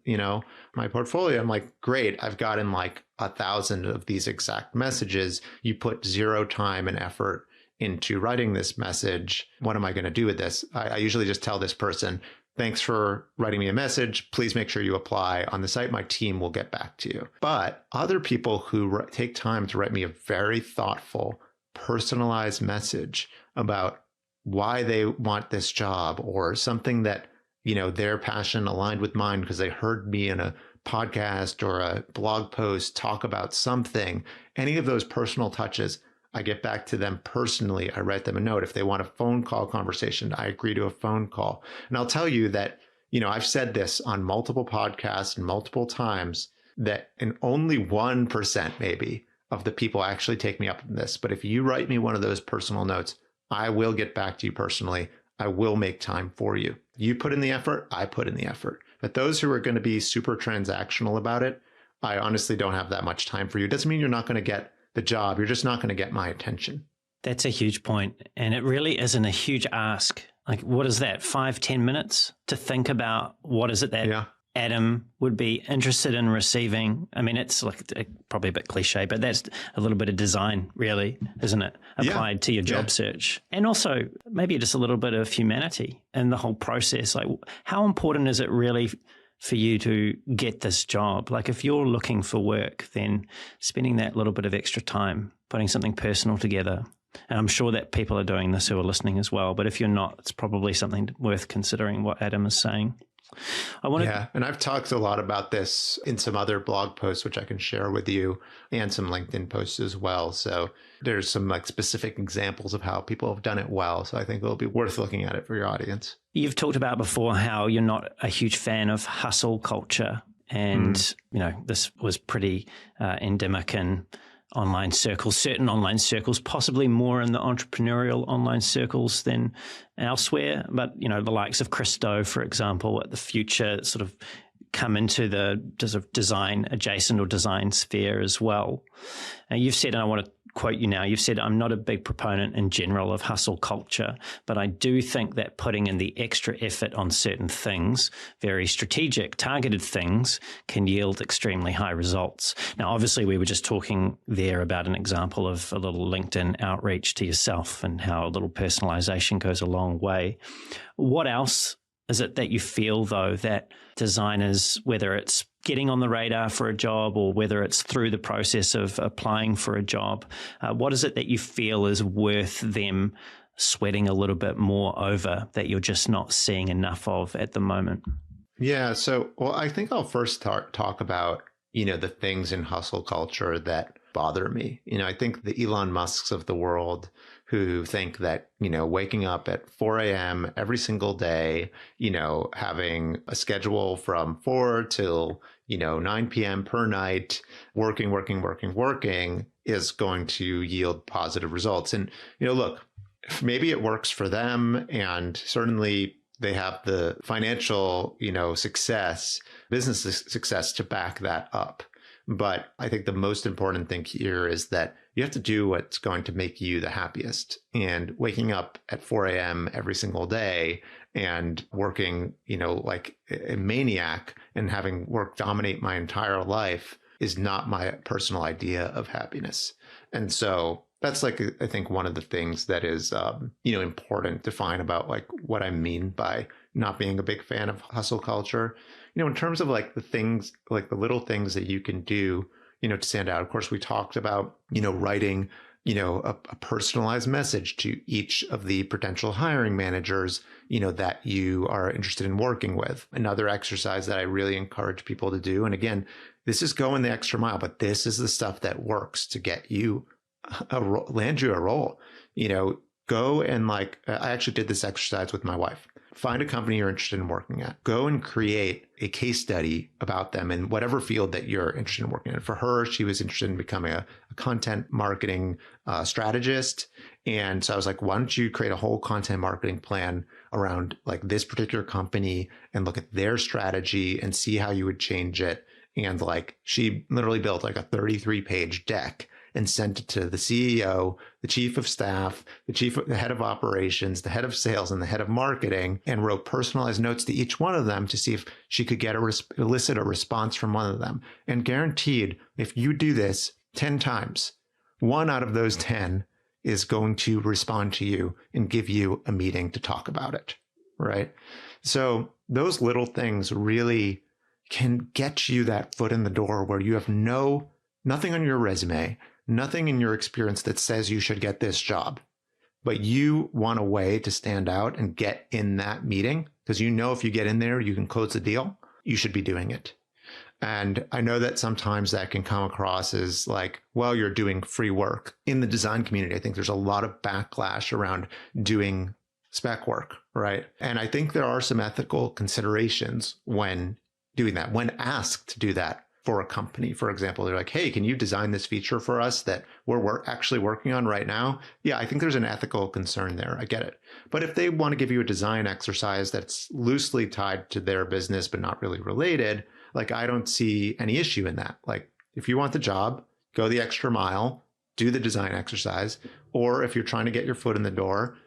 my portfolio. I'm like, great. I've gotten 1,000 of these exact messages. You put zero time and effort into writing this message. What am I going to do with this? I usually just tell this person, thanks for writing me a message. Please make sure you apply on the site. My team will get back to you. But other people who take time to write me a very thoughtful, personalized message about why they want this job or something that, their passion aligned with mine because they heard me in a podcast or a blog post talk about something, any of those personal touches, I get back to them personally. I write them a note. If they want a phone call conversation, I agree to a phone call. And I'll tell you that, I've said this on multiple podcasts and multiple times that in only 1% maybe of the people actually take me up on this. But if you write me one of those personal notes, I will get back to you personally. I will make time for you. You put in the effort, I put in the effort. But those who are going to be super transactional about it, I honestly don't have that much time for you. It doesn't mean you're not going to get the job. You're just not going to get my attention. That's a huge point. And it really isn't a huge ask. Like, what is that? 5-10 minutes to think about what is it that Adam would be interested in receiving. I mean, it's like probably a bit cliche, but that's a little bit of design, really, isn't it? Applied to your job search. And also maybe just a little bit of humanity in the whole process. Like, how important is it really for you to get this job? Like, if you're looking for work, then spending that little bit of extra time, putting something personal together. And I'm sure that people are doing this who are listening as well. But if you're not, it's probably something worth considering what Adam is saying. And I've talked a lot about this in some other blog posts, which I can share with you, and some LinkedIn posts as well. So there's some like specific examples of how people have done it well. So I think it'll be worth looking at it for your audience. You've talked about before how you're not a huge fan of hustle culture. And, this was pretty endemic in online circles, certain online circles, possibly more in the entrepreneurial online circles than elsewhere. But, the likes of Christo, for example, at the Future sort of come into the sort of design adjacent or design sphere as well. You've said, and I want to quote you now, you've said, I'm not a big proponent in general of hustle culture, but I do think that putting in the extra effort on certain things, very strategic, targeted things, can yield extremely high results. Now, obviously, we were just talking there about an example of a little LinkedIn outreach to yourself and how a little personalization goes a long way. What else is it that you feel, though, that designers, whether it's getting on the radar for a job or whether it's through the process of applying for a job, what is it that you feel is worth them sweating a little bit more over that you're just not seeing enough of at the moment? Yeah. So, I think I'll first talk about, the things in hustle culture that bother me. I think the Elon Musks of the world who think that, waking up at 4 a.m. every single day, having a schedule from 4 till, 9 p.m. per night, working is going to yield positive results. And, look, maybe it works for them, and certainly they have the financial, business success to back that up. But I think the most important thing here is that you have to do what's going to make you the happiest. And waking up at 4 a.m. every single day and working, like a maniac and having work dominate my entire life is not my personal idea of happiness. And so that's like, I think, one of the things that is, important to find about like what I mean by not being a big fan of hustle culture. In terms of like the things, like the little things that you can do, to stand out. Of course, we talked about, writing, a personalized message to each of the potential hiring managers, that you are interested in working with. Another exercise that I really encourage people to do. And again, this is going the extra mile, but this is the stuff that works to get you land you a role. Go and I actually did this exercise with my wife. Find a company you're interested in working at. Go and create a case study about them in whatever field that you're interested in working in. For her, she was interested in becoming a content marketing strategist. And so I was like, why don't you create a whole content marketing plan around like this particular company and look at their strategy and see how you would change it. And like she literally built like a 33-page deck and sent it to the CEO, the chief of staff, the head of operations, the head of sales, and the head of marketing, and wrote personalized notes to each one of them to see if she could elicit a response from one of them. And guaranteed, if you do this 10 times, 1 out of those 10 is going to respond to you and give you a meeting to talk about it, right? So those little things really can get you that foot in the door where you have nothing on your resume, nothing in your experience that says you should get this job, but you want a way to stand out and get in that meeting because if you get in there, you can close the deal. You should be doing it. And I know that sometimes that can come across as like, well, you're doing free work. In the design community, I think there's a lot of backlash around doing spec work, right? And I think there are some ethical considerations when doing that, when asked to do that for a company. For example, they're like, hey, can you design this feature for us that we're actually working on right now? Yeah, I think there's an ethical concern there. I get it. But if they want to give you a design exercise that's loosely tied to their business, but not really related, like, I don't see any issue in that. Like, if you want the job, go the extra mile, do the design exercise. Or if you're trying to get your foot in the door,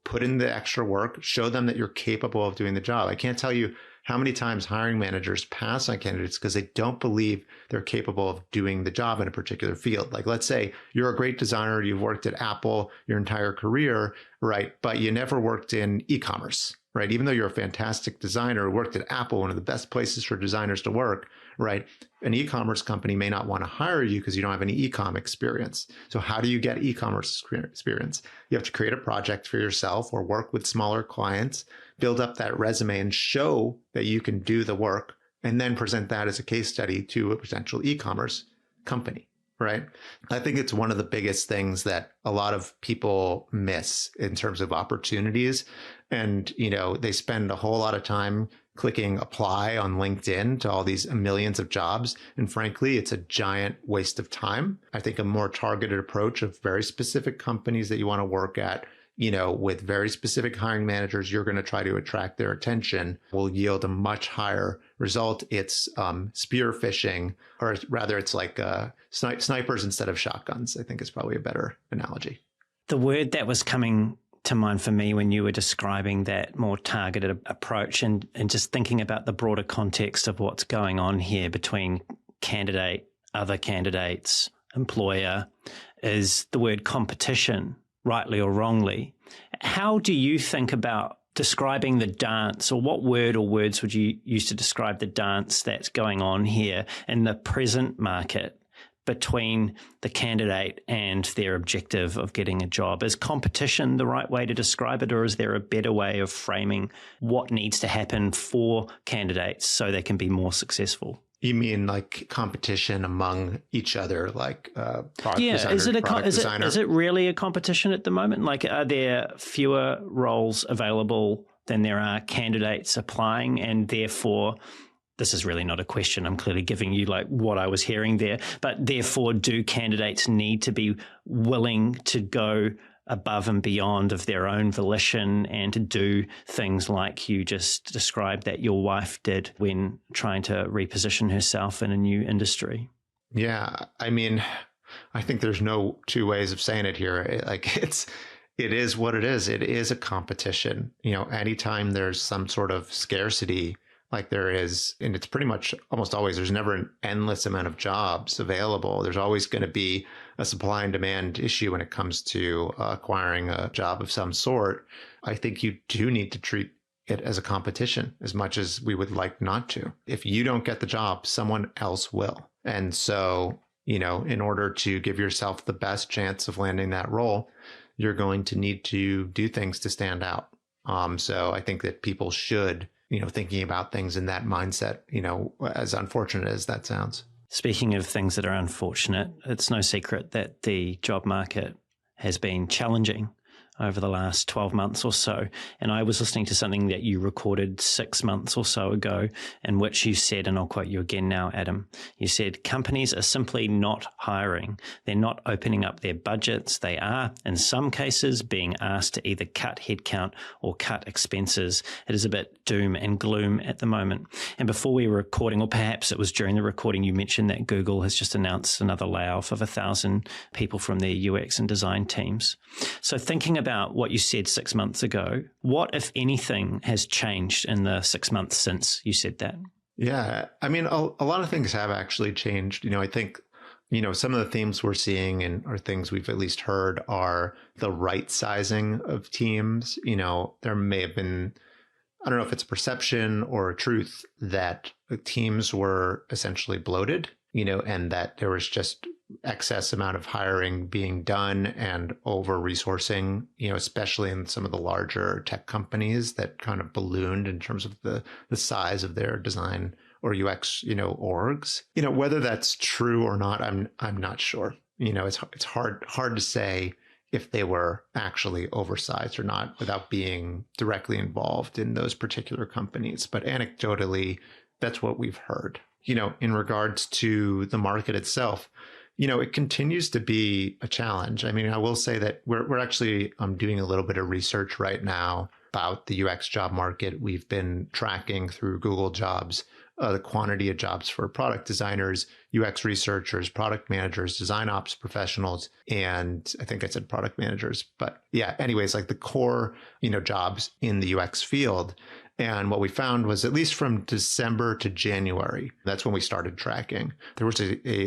put in the extra work, show them that you're capable of doing the job. I can't tell you how many times hiring managers pass on candidates because they don't believe they're capable of doing the job in a particular field. Like, let's say you're a great designer, you've worked at Apple your entire career, right? But you never worked in e-commerce, right? Even though you're a fantastic designer, worked at Apple, one of the best places for designers to work, right? An e-commerce company may not want to hire you because you don't have any e-com experience. So how do you get e-commerce experience? You have to create a project for yourself or work with smaller clients, build up that resume and show that you can do the work, and then present that as a case study to a potential e-commerce company, right? I think it's one of the biggest things that a lot of people miss in terms of opportunities. And, they spend a whole lot of time clicking apply on LinkedIn to all these millions of jobs. And frankly, it's a giant waste of time. I think a more targeted approach of very specific companies that you want to work at, with very specific hiring managers, you're going to try to attract their attention, will yield a much higher result. It's spear phishing, or rather it's like snipers instead of shotguns, I think is probably a better analogy. The word that was coming to mind for me when you were describing that more targeted approach and just thinking about the broader context of what's going on here between candidate, other candidates, employer, is the word competition, rightly or wrongly. How do you think about describing the dance, or what word or words would you use to describe the dance that's going on here in the present market between the candidate and their objective of getting a job? Is competition the right way to describe it, or is there a better way of framing what needs to happen for candidates so they can be more successful? You mean like competition among each other, like product designer? Is it really a competition at the moment? Like, are there fewer roles available than there are candidates applying, and therefore, this is really not a question. I'm clearly giving you like what I was hearing there, but therefore, do candidates need to be willing to go above and beyond of their own volition and to do things like you just described that your wife did when trying to reposition herself in a new industry? Yeah. I mean, I think there's no two ways of saying it here. It is what it is. It is a competition. Anytime there's some sort of scarcity, like there is, and it's pretty much almost always, there's never an endless amount of jobs available. There's always going to be a supply and demand issue when it comes to acquiring a job of some sort. I think you do need to treat it as a competition as much as we would like not to. If you don't get the job, someone else will. And so, in order to give yourself the best chance of landing that role, you're going to need to do things to stand out. So I think that people should, thinking about things in that mindset, as unfortunate as that sounds. Speaking of things that are unfortunate, it's no secret that the job market has been challenging over the last 12 months or so. And I was listening to something that you recorded 6 months or so ago, in which you said, and I'll quote you again now, Adam, you said, companies are simply not hiring. They're not opening up their budgets. They are, in some cases, being asked to either cut headcount or cut expenses. It is a bit doom and gloom at the moment. And before we were recording, or perhaps it was during the recording, you mentioned that Google has just announced another layoff of 1,000 people from their UX and design teams. So thinking about what you said 6 months ago, what, if anything, has changed in the 6 months since you said that? Yeah, I mean, a lot of things have actually changed. I think, some of the themes we're seeing or things we've at least heard are the right sizing of teams. There may have been, I don't know if it's a perception or a truth, that teams were essentially bloated, and that there was just excess amount of hiring being done and over resourcing, especially in some of the larger tech companies that kind of ballooned in terms of the size of their design or UX, orgs. Whether that's true or not, I'm not sure. It's hard to say if they were actually oversized or not without being directly involved in those particular companies. But anecdotally, that's what we've heard. In regards to the market itself, it continues to be a challenge. I mean, I will say that we're actually doing a little bit of research right now about the UX job market. We've been tracking through Google Jobs the quantity of jobs for product designers, UX researchers, product managers, design ops professionals, and I think I said product managers. But yeah, anyways, like the core, jobs in the UX field. And what we found was, at least from December to January, that's when we started tracking, there was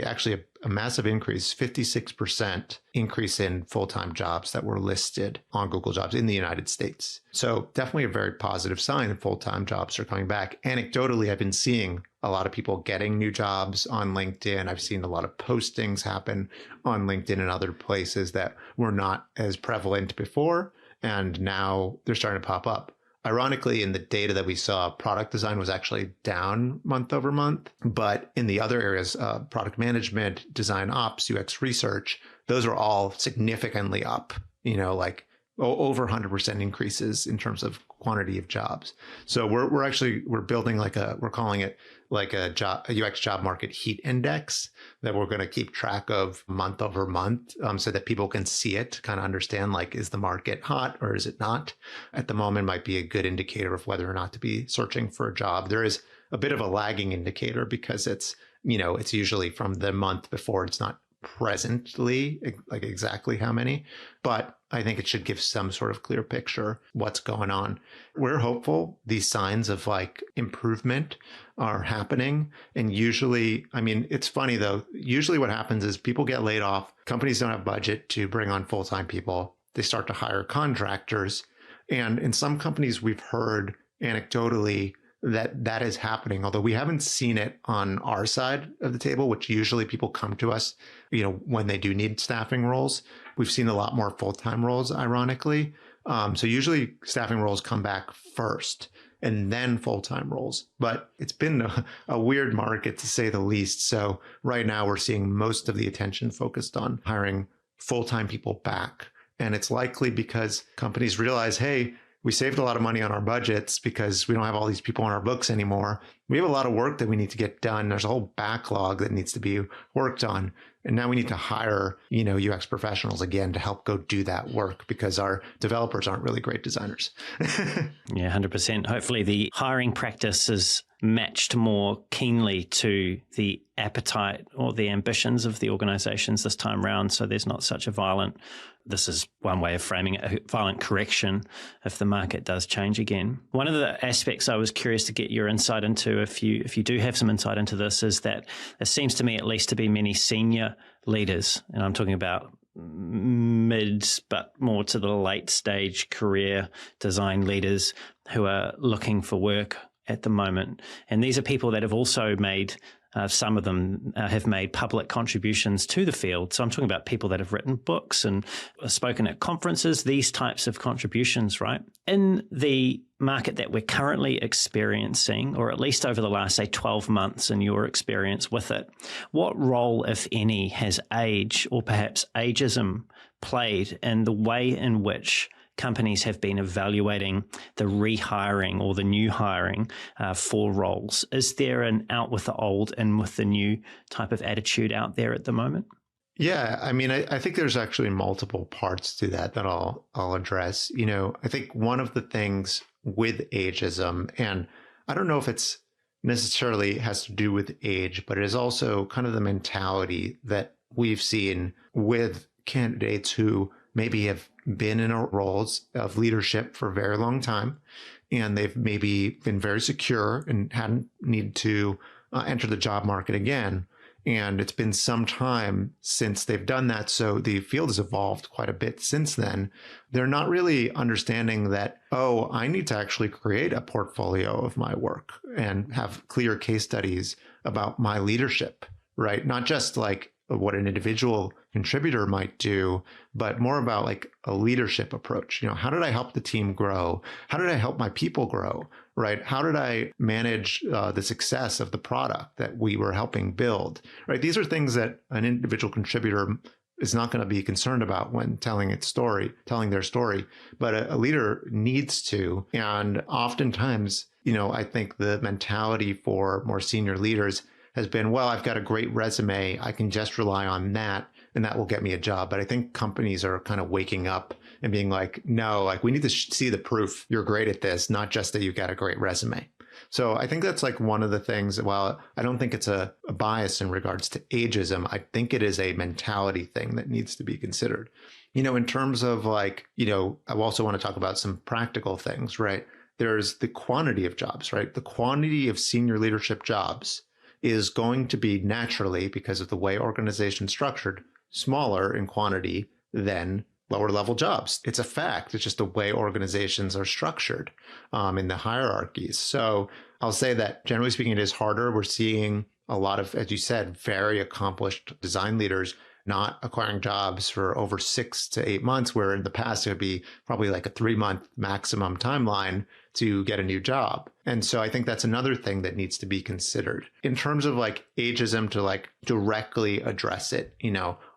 actually a massive increase, 56% increase in full-time jobs that were listed on Google Jobs in the United States. So definitely a very positive sign that full-time jobs are coming back. Anecdotally, I've been seeing a lot of people getting new jobs on LinkedIn. I've seen a lot of postings happen on LinkedIn and other places that were not as prevalent before. And now they're starting to pop up. Ironically, in the data that we saw, product design was actually down month over month. But in the other areas, product management, design ops, UX research, those are all significantly up, like over 100% increases in terms of quantity of jobs. So we're building we're calling it like a UX job market heat index that we're going to keep track of month over month, so that people can see it, kind of understand, like, is the market hot or is it not? At the moment might be a good indicator of whether or not to be searching for a job. There is a bit of a lagging indicator because it's usually from the month before. It's not presently like exactly how many, but I think it should give some sort of clear picture what's going on. We're hopeful these signs of like improvement are happening. And usually, I mean, it's funny though, usually what happens is people get laid off. Companies don't have budget to bring on full-time people. They start to hire contractors. And in some companies, we've heard anecdotally that is happening, although we haven't seen it on our side of the table, which usually people come to us, when they do need staffing roles. We've seen a lot more full-time roles, ironically. So usually staffing roles come back first and then full-time roles. But it's been a weird market, to say the least. So right now we're seeing most of the attention focused on hiring full-time people back. And it's likely because companies realize, hey, we saved a lot of money on our budgets because we don't have all these people on our books anymore. We have a lot of work that we need to get done. There's a whole backlog that needs to be worked on. And now we need to hire, UX professionals again to help go do that work because our developers aren't really great designers. Yeah, 100%. Hopefully the hiring practice is matched more keenly to the appetite or the ambitions of the organizations this time round. So there's not such a this is one way of framing it, a violent correction if the market does change again. One of the aspects I was curious to get your insight into, if you do have some insight into this, is that it seems to me at least to be many senior leaders, and I'm talking about mid but more to the late stage career design leaders who are looking for work at the moment. And these are people that have also made some of them have made public contributions to the field. So I'm talking about people that have written books and spoken at conferences, these types of contributions, right? In the market that we're currently experiencing, or at least over the last, say, 12 months in your experience with it, what role, if any, has age or perhaps ageism played in the way in which companies have been evaluating the rehiring or the new hiring for roles? Is there an out with the old and with the new type of attitude out there at the moment? Yeah, I mean, I think there's actually multiple parts to that I'll address. I think one of the things with ageism, and I don't know if it's necessarily has to do with age, but it is also kind of the mentality that we've seen with candidates who maybe have been in roles of leadership for a very long time, and they've maybe been very secure and hadn't needed to enter the job market again. And it's been some time since they've done that. So the field has evolved quite a bit since then. They're not really understanding that, I need to actually create a portfolio of my work and have clear case studies about my leadership, right? Not just like what an individual contributor might do, but more about like a leadership approach. How did I help the team grow? How did I help my people grow? right? How did I manage the success of the product that we were helping build, right? These are things that an individual contributor is not going to be concerned about when telling their story, but a leader needs to. And oftentimes, I think the mentality for more senior leaders has been, well, I've got a great resume. I can just rely on that and that will get me a job. But I think companies are kind of waking up and being like, no, like we need to see the proof you're great at this, not just that you've got a great resume. So I think that's like one of the things. While I don't think it's a bias in regards to ageism, I think it is a mentality thing that needs to be considered. In terms of like, I also want to talk about some practical things, right? There's the quantity of jobs, right? The quantity of senior leadership jobs is going to be naturally, because of the way organization's structured, smaller in quantity than lower level jobs. It's a fact. It's just the way organizations are structured in the hierarchies. So I'll say that generally speaking, it is harder. We're seeing a lot of, as you said, very accomplished design leaders not acquiring jobs for over 6 to 8 months, where in the past it would be probably like a 3-month maximum timeline to get a new job. And so I think that's another thing that needs to be considered in terms of like ageism, to like directly address it.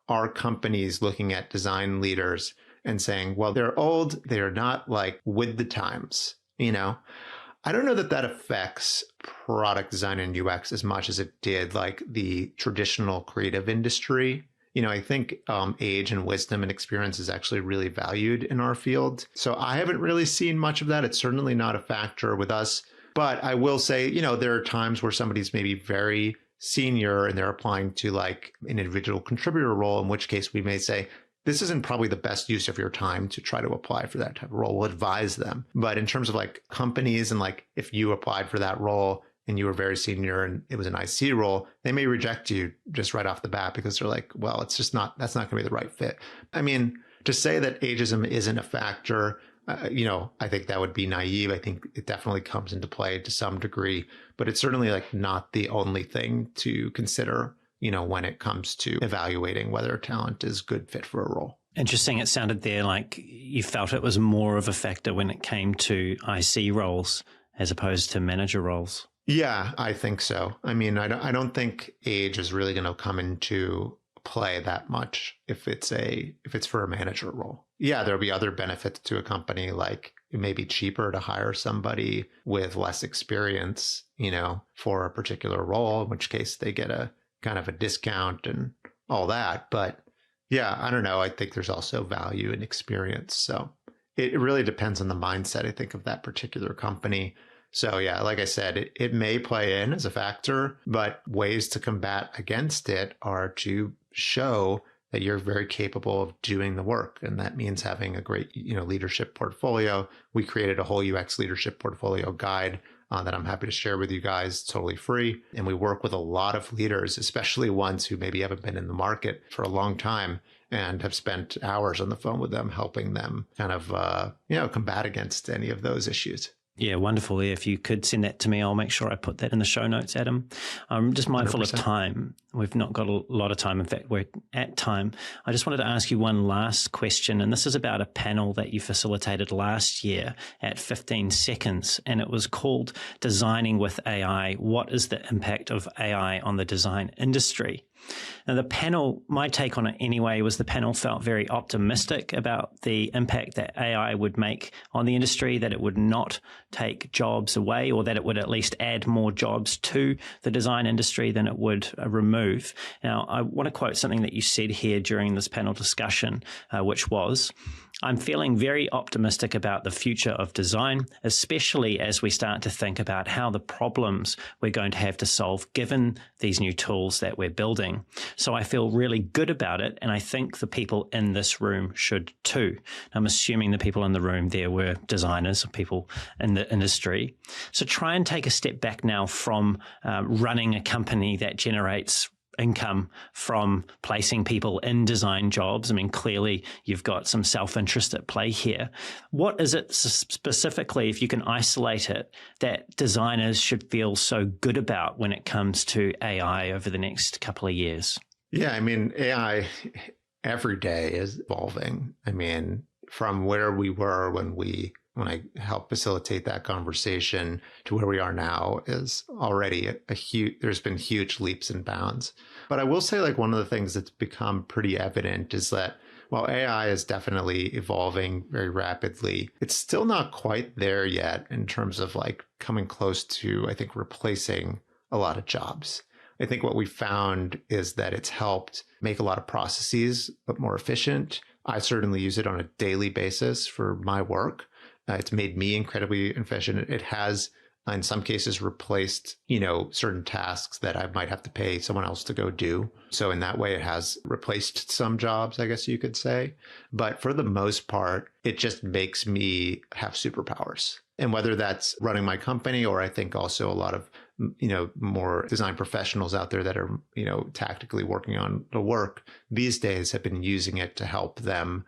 Are companies looking at design leaders and saying, well, they're old, they're not like with the times, I don't know that that affects product design and UX as much as it did like the traditional creative industry. I think age and wisdom and experience is actually really valued in our field. So I haven't really seen much of that. It's certainly not a factor with us. But I will say, there are times where somebody's maybe very senior and they're applying to like an individual contributor role, in which case we may say, this isn't probably the best use of your time to try to apply for that type of role. We'll advise them. But in terms of like companies and like if you applied for that role and you were very senior and it was an IC role, they may reject you just right off the bat because they're like, well, that's not going to be the right fit. I mean, to say that ageism isn't a factor, I think that would be naive. I think it definitely comes into play to some degree, but it's certainly like not the only thing to consider, when it comes to evaluating whether talent is a good fit for a role. Interesting. It sounded there like you felt it was more of a factor when it came to IC roles as opposed to manager roles. Yeah, I think so. I mean, I don't think age is really going to come into play that much if it's for a manager role. Yeah, there'll be other benefits to a company, like it may be cheaper to hire somebody with less experience, for a particular role, in which case they get a kind of a discount and all that. But yeah, I don't know. I think there's also value in experience. So it really depends on the mindset, I think, of that particular company. So yeah, like I said, it may play in as a factor, but ways to combat against it are to show that you're very capable of doing the work. And that means having a great, leadership portfolio. We created a whole UX leadership portfolio guide that I'm happy to share with you guys, totally free. And we work with a lot of leaders, especially ones who maybe haven't been in the market for a long time and have spent hours on the phone with them, helping them kind of, combat against any of those issues. Yeah, wonderful. If you could send that to me, I'll make sure I put that in the show notes, Adam. I'm just mindful 100%. Of time. We've not got a lot of time. In fact, we're at time. I just wanted to ask you one last question, and this is about a panel that you facilitated last year at 15 seconds, and it was called Designing with AI. What is the impact of AI on the design industry? Now, the panel, my take on it anyway, was the panel felt very optimistic about the impact that AI would make on the industry, that it would not take jobs away, or that it would at least add more jobs to the design industry than it would remove. Now, I want to quote something that you said here during this panel discussion, which was, I'm feeling very optimistic about the future of design, especially as we start to think about how the problems we're going to have to solve given these new tools that we're building. So I feel really good about it, and I think the people in this room should too. I'm assuming the people in the room there were designers or people in the industry. So try and take a step back now from running a company that generates income from placing people in design jobs. I mean, clearly you've got some self-interest at play here. What is it specifically, if you can isolate it, that designers should feel so good about when it comes to AI over the next couple of years? Yeah, I mean, AI every day is evolving. I mean, from where we were when we when I help facilitate that conversation to where we are now is already a huge, there's been huge leaps and bounds. But I will say, like, one of the things that's become pretty evident is that while AI is definitely evolving very rapidly, it's still not quite there yet in terms of like coming close to, I think, replacing a lot of jobs. I think what we found is that it's helped make a lot of processes more efficient. I certainly use it on a daily basis for my work. It's made me incredibly efficient. It has, in some cases, replaced, certain tasks that I might have to pay someone else to go do. So in that way, it has replaced some jobs, I guess you could say. But for the most part, it just makes me have superpowers. And whether that's running my company, or I think also a lot of, more design professionals out there that are, tactically working on the work these days have been using it to help them,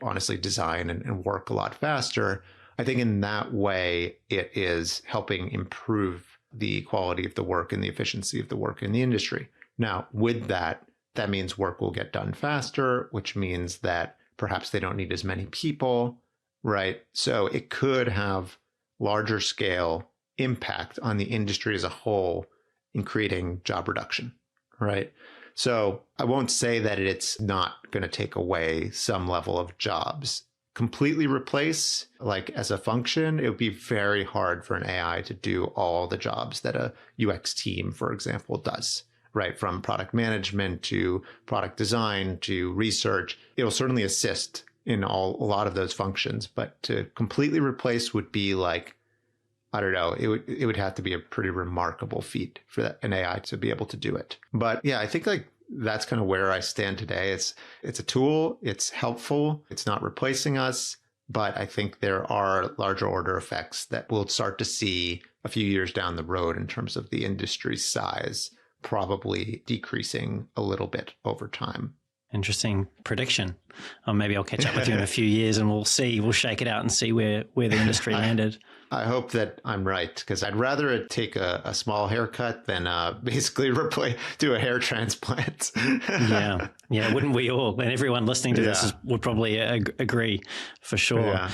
honestly design and work a lot faster. I think in that way, it is helping improve the quality of the work and the efficiency of the work in the industry. Now, with that means work will get done faster, which means that perhaps they don't need as many people, right? So it could have larger scale impact on the industry as a whole in creating job reduction, right? So I won't say that it's not going to take away some level of jobs. Completely replace, like as a function, it would be very hard for an AI to do all the jobs that a UX team, for example, does, right? From product management to product design to research. It'll certainly assist in a lot of those functions, but to completely replace would be like, I don't know, it would have to be a pretty remarkable feat for an AI to be able to do it. But yeah, I think like that's kind of where I stand today. It's a tool, it's helpful, it's not replacing us, but I think there are larger order effects that we'll start to see a few years down the road in terms of the industry size probably decreasing a little bit over time. Interesting prediction. Or maybe I'll catch up with you in a few years and we'll shake it out and see where the industry landed. I hope that I'm right, because I'd rather it take a small haircut than basically do a hair transplant. Yeah, wouldn't we all? And everyone listening to this would probably agree for sure. Yeah.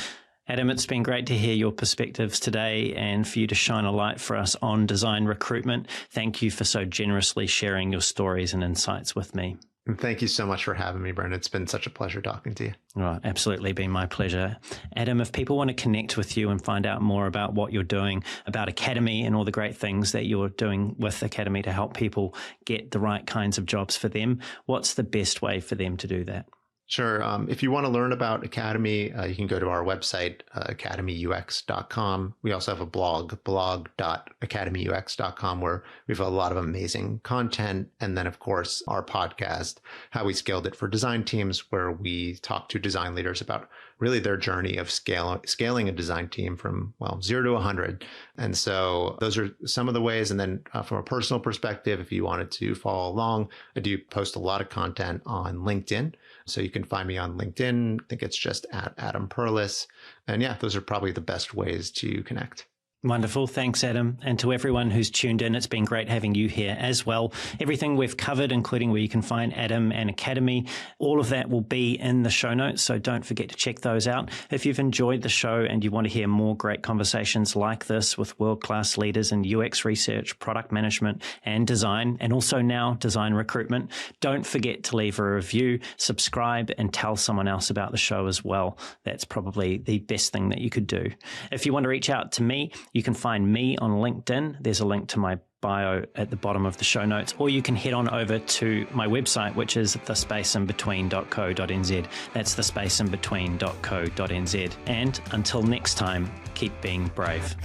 Adam, it's been great to hear your perspectives today and for you to shine a light for us on design recruitment. Thank you for so generously sharing your stories and insights with me. And thank you so much for having me, Brendan. It's been such a pleasure talking to you. Right, absolutely been my pleasure. Adam, if people want to connect with you and find out more about what you're doing, about Academy and all the great things that you're doing with Academy to help people get the right kinds of jobs for them, what's the best way for them to do that? Sure. If you want to learn about Academy, you can go to our website, academyux.com. We also have a blog.academyux.com, where we have a lot of amazing content. And then, of course, our podcast, How We Scaled It for Design Teams, where we talk to design leaders about really their journey of scaling a design team from, 0 to 100. And so those are some of the ways. And then from a personal perspective, if you wanted to follow along, I do post a lot of content on LinkedIn. So you can find me on LinkedIn. I think it's just at Adam Perlis. And yeah, those are probably the best ways to connect. Wonderful. Thanks, Adam. And to everyone who's tuned in, it's been great having you here as well. Everything we've covered, including where you can find Adam and Academy, all of that will be in the show notes. So don't forget to check those out. If you've enjoyed the show and you want to hear more great conversations like this with world-class leaders in UX research, product management and design, and also now design recruitment, don't forget to leave a review, subscribe, and tell someone else about the show as well. That's probably the best thing that you could do. If you want to reach out to me, you can find me on LinkedIn. There's a link to my bio at the bottom of the show notes, or you can head on over to my website, which is thespaceinbetween.co.nz. That's thespaceinbetween.co.nz. And until next time, keep being brave.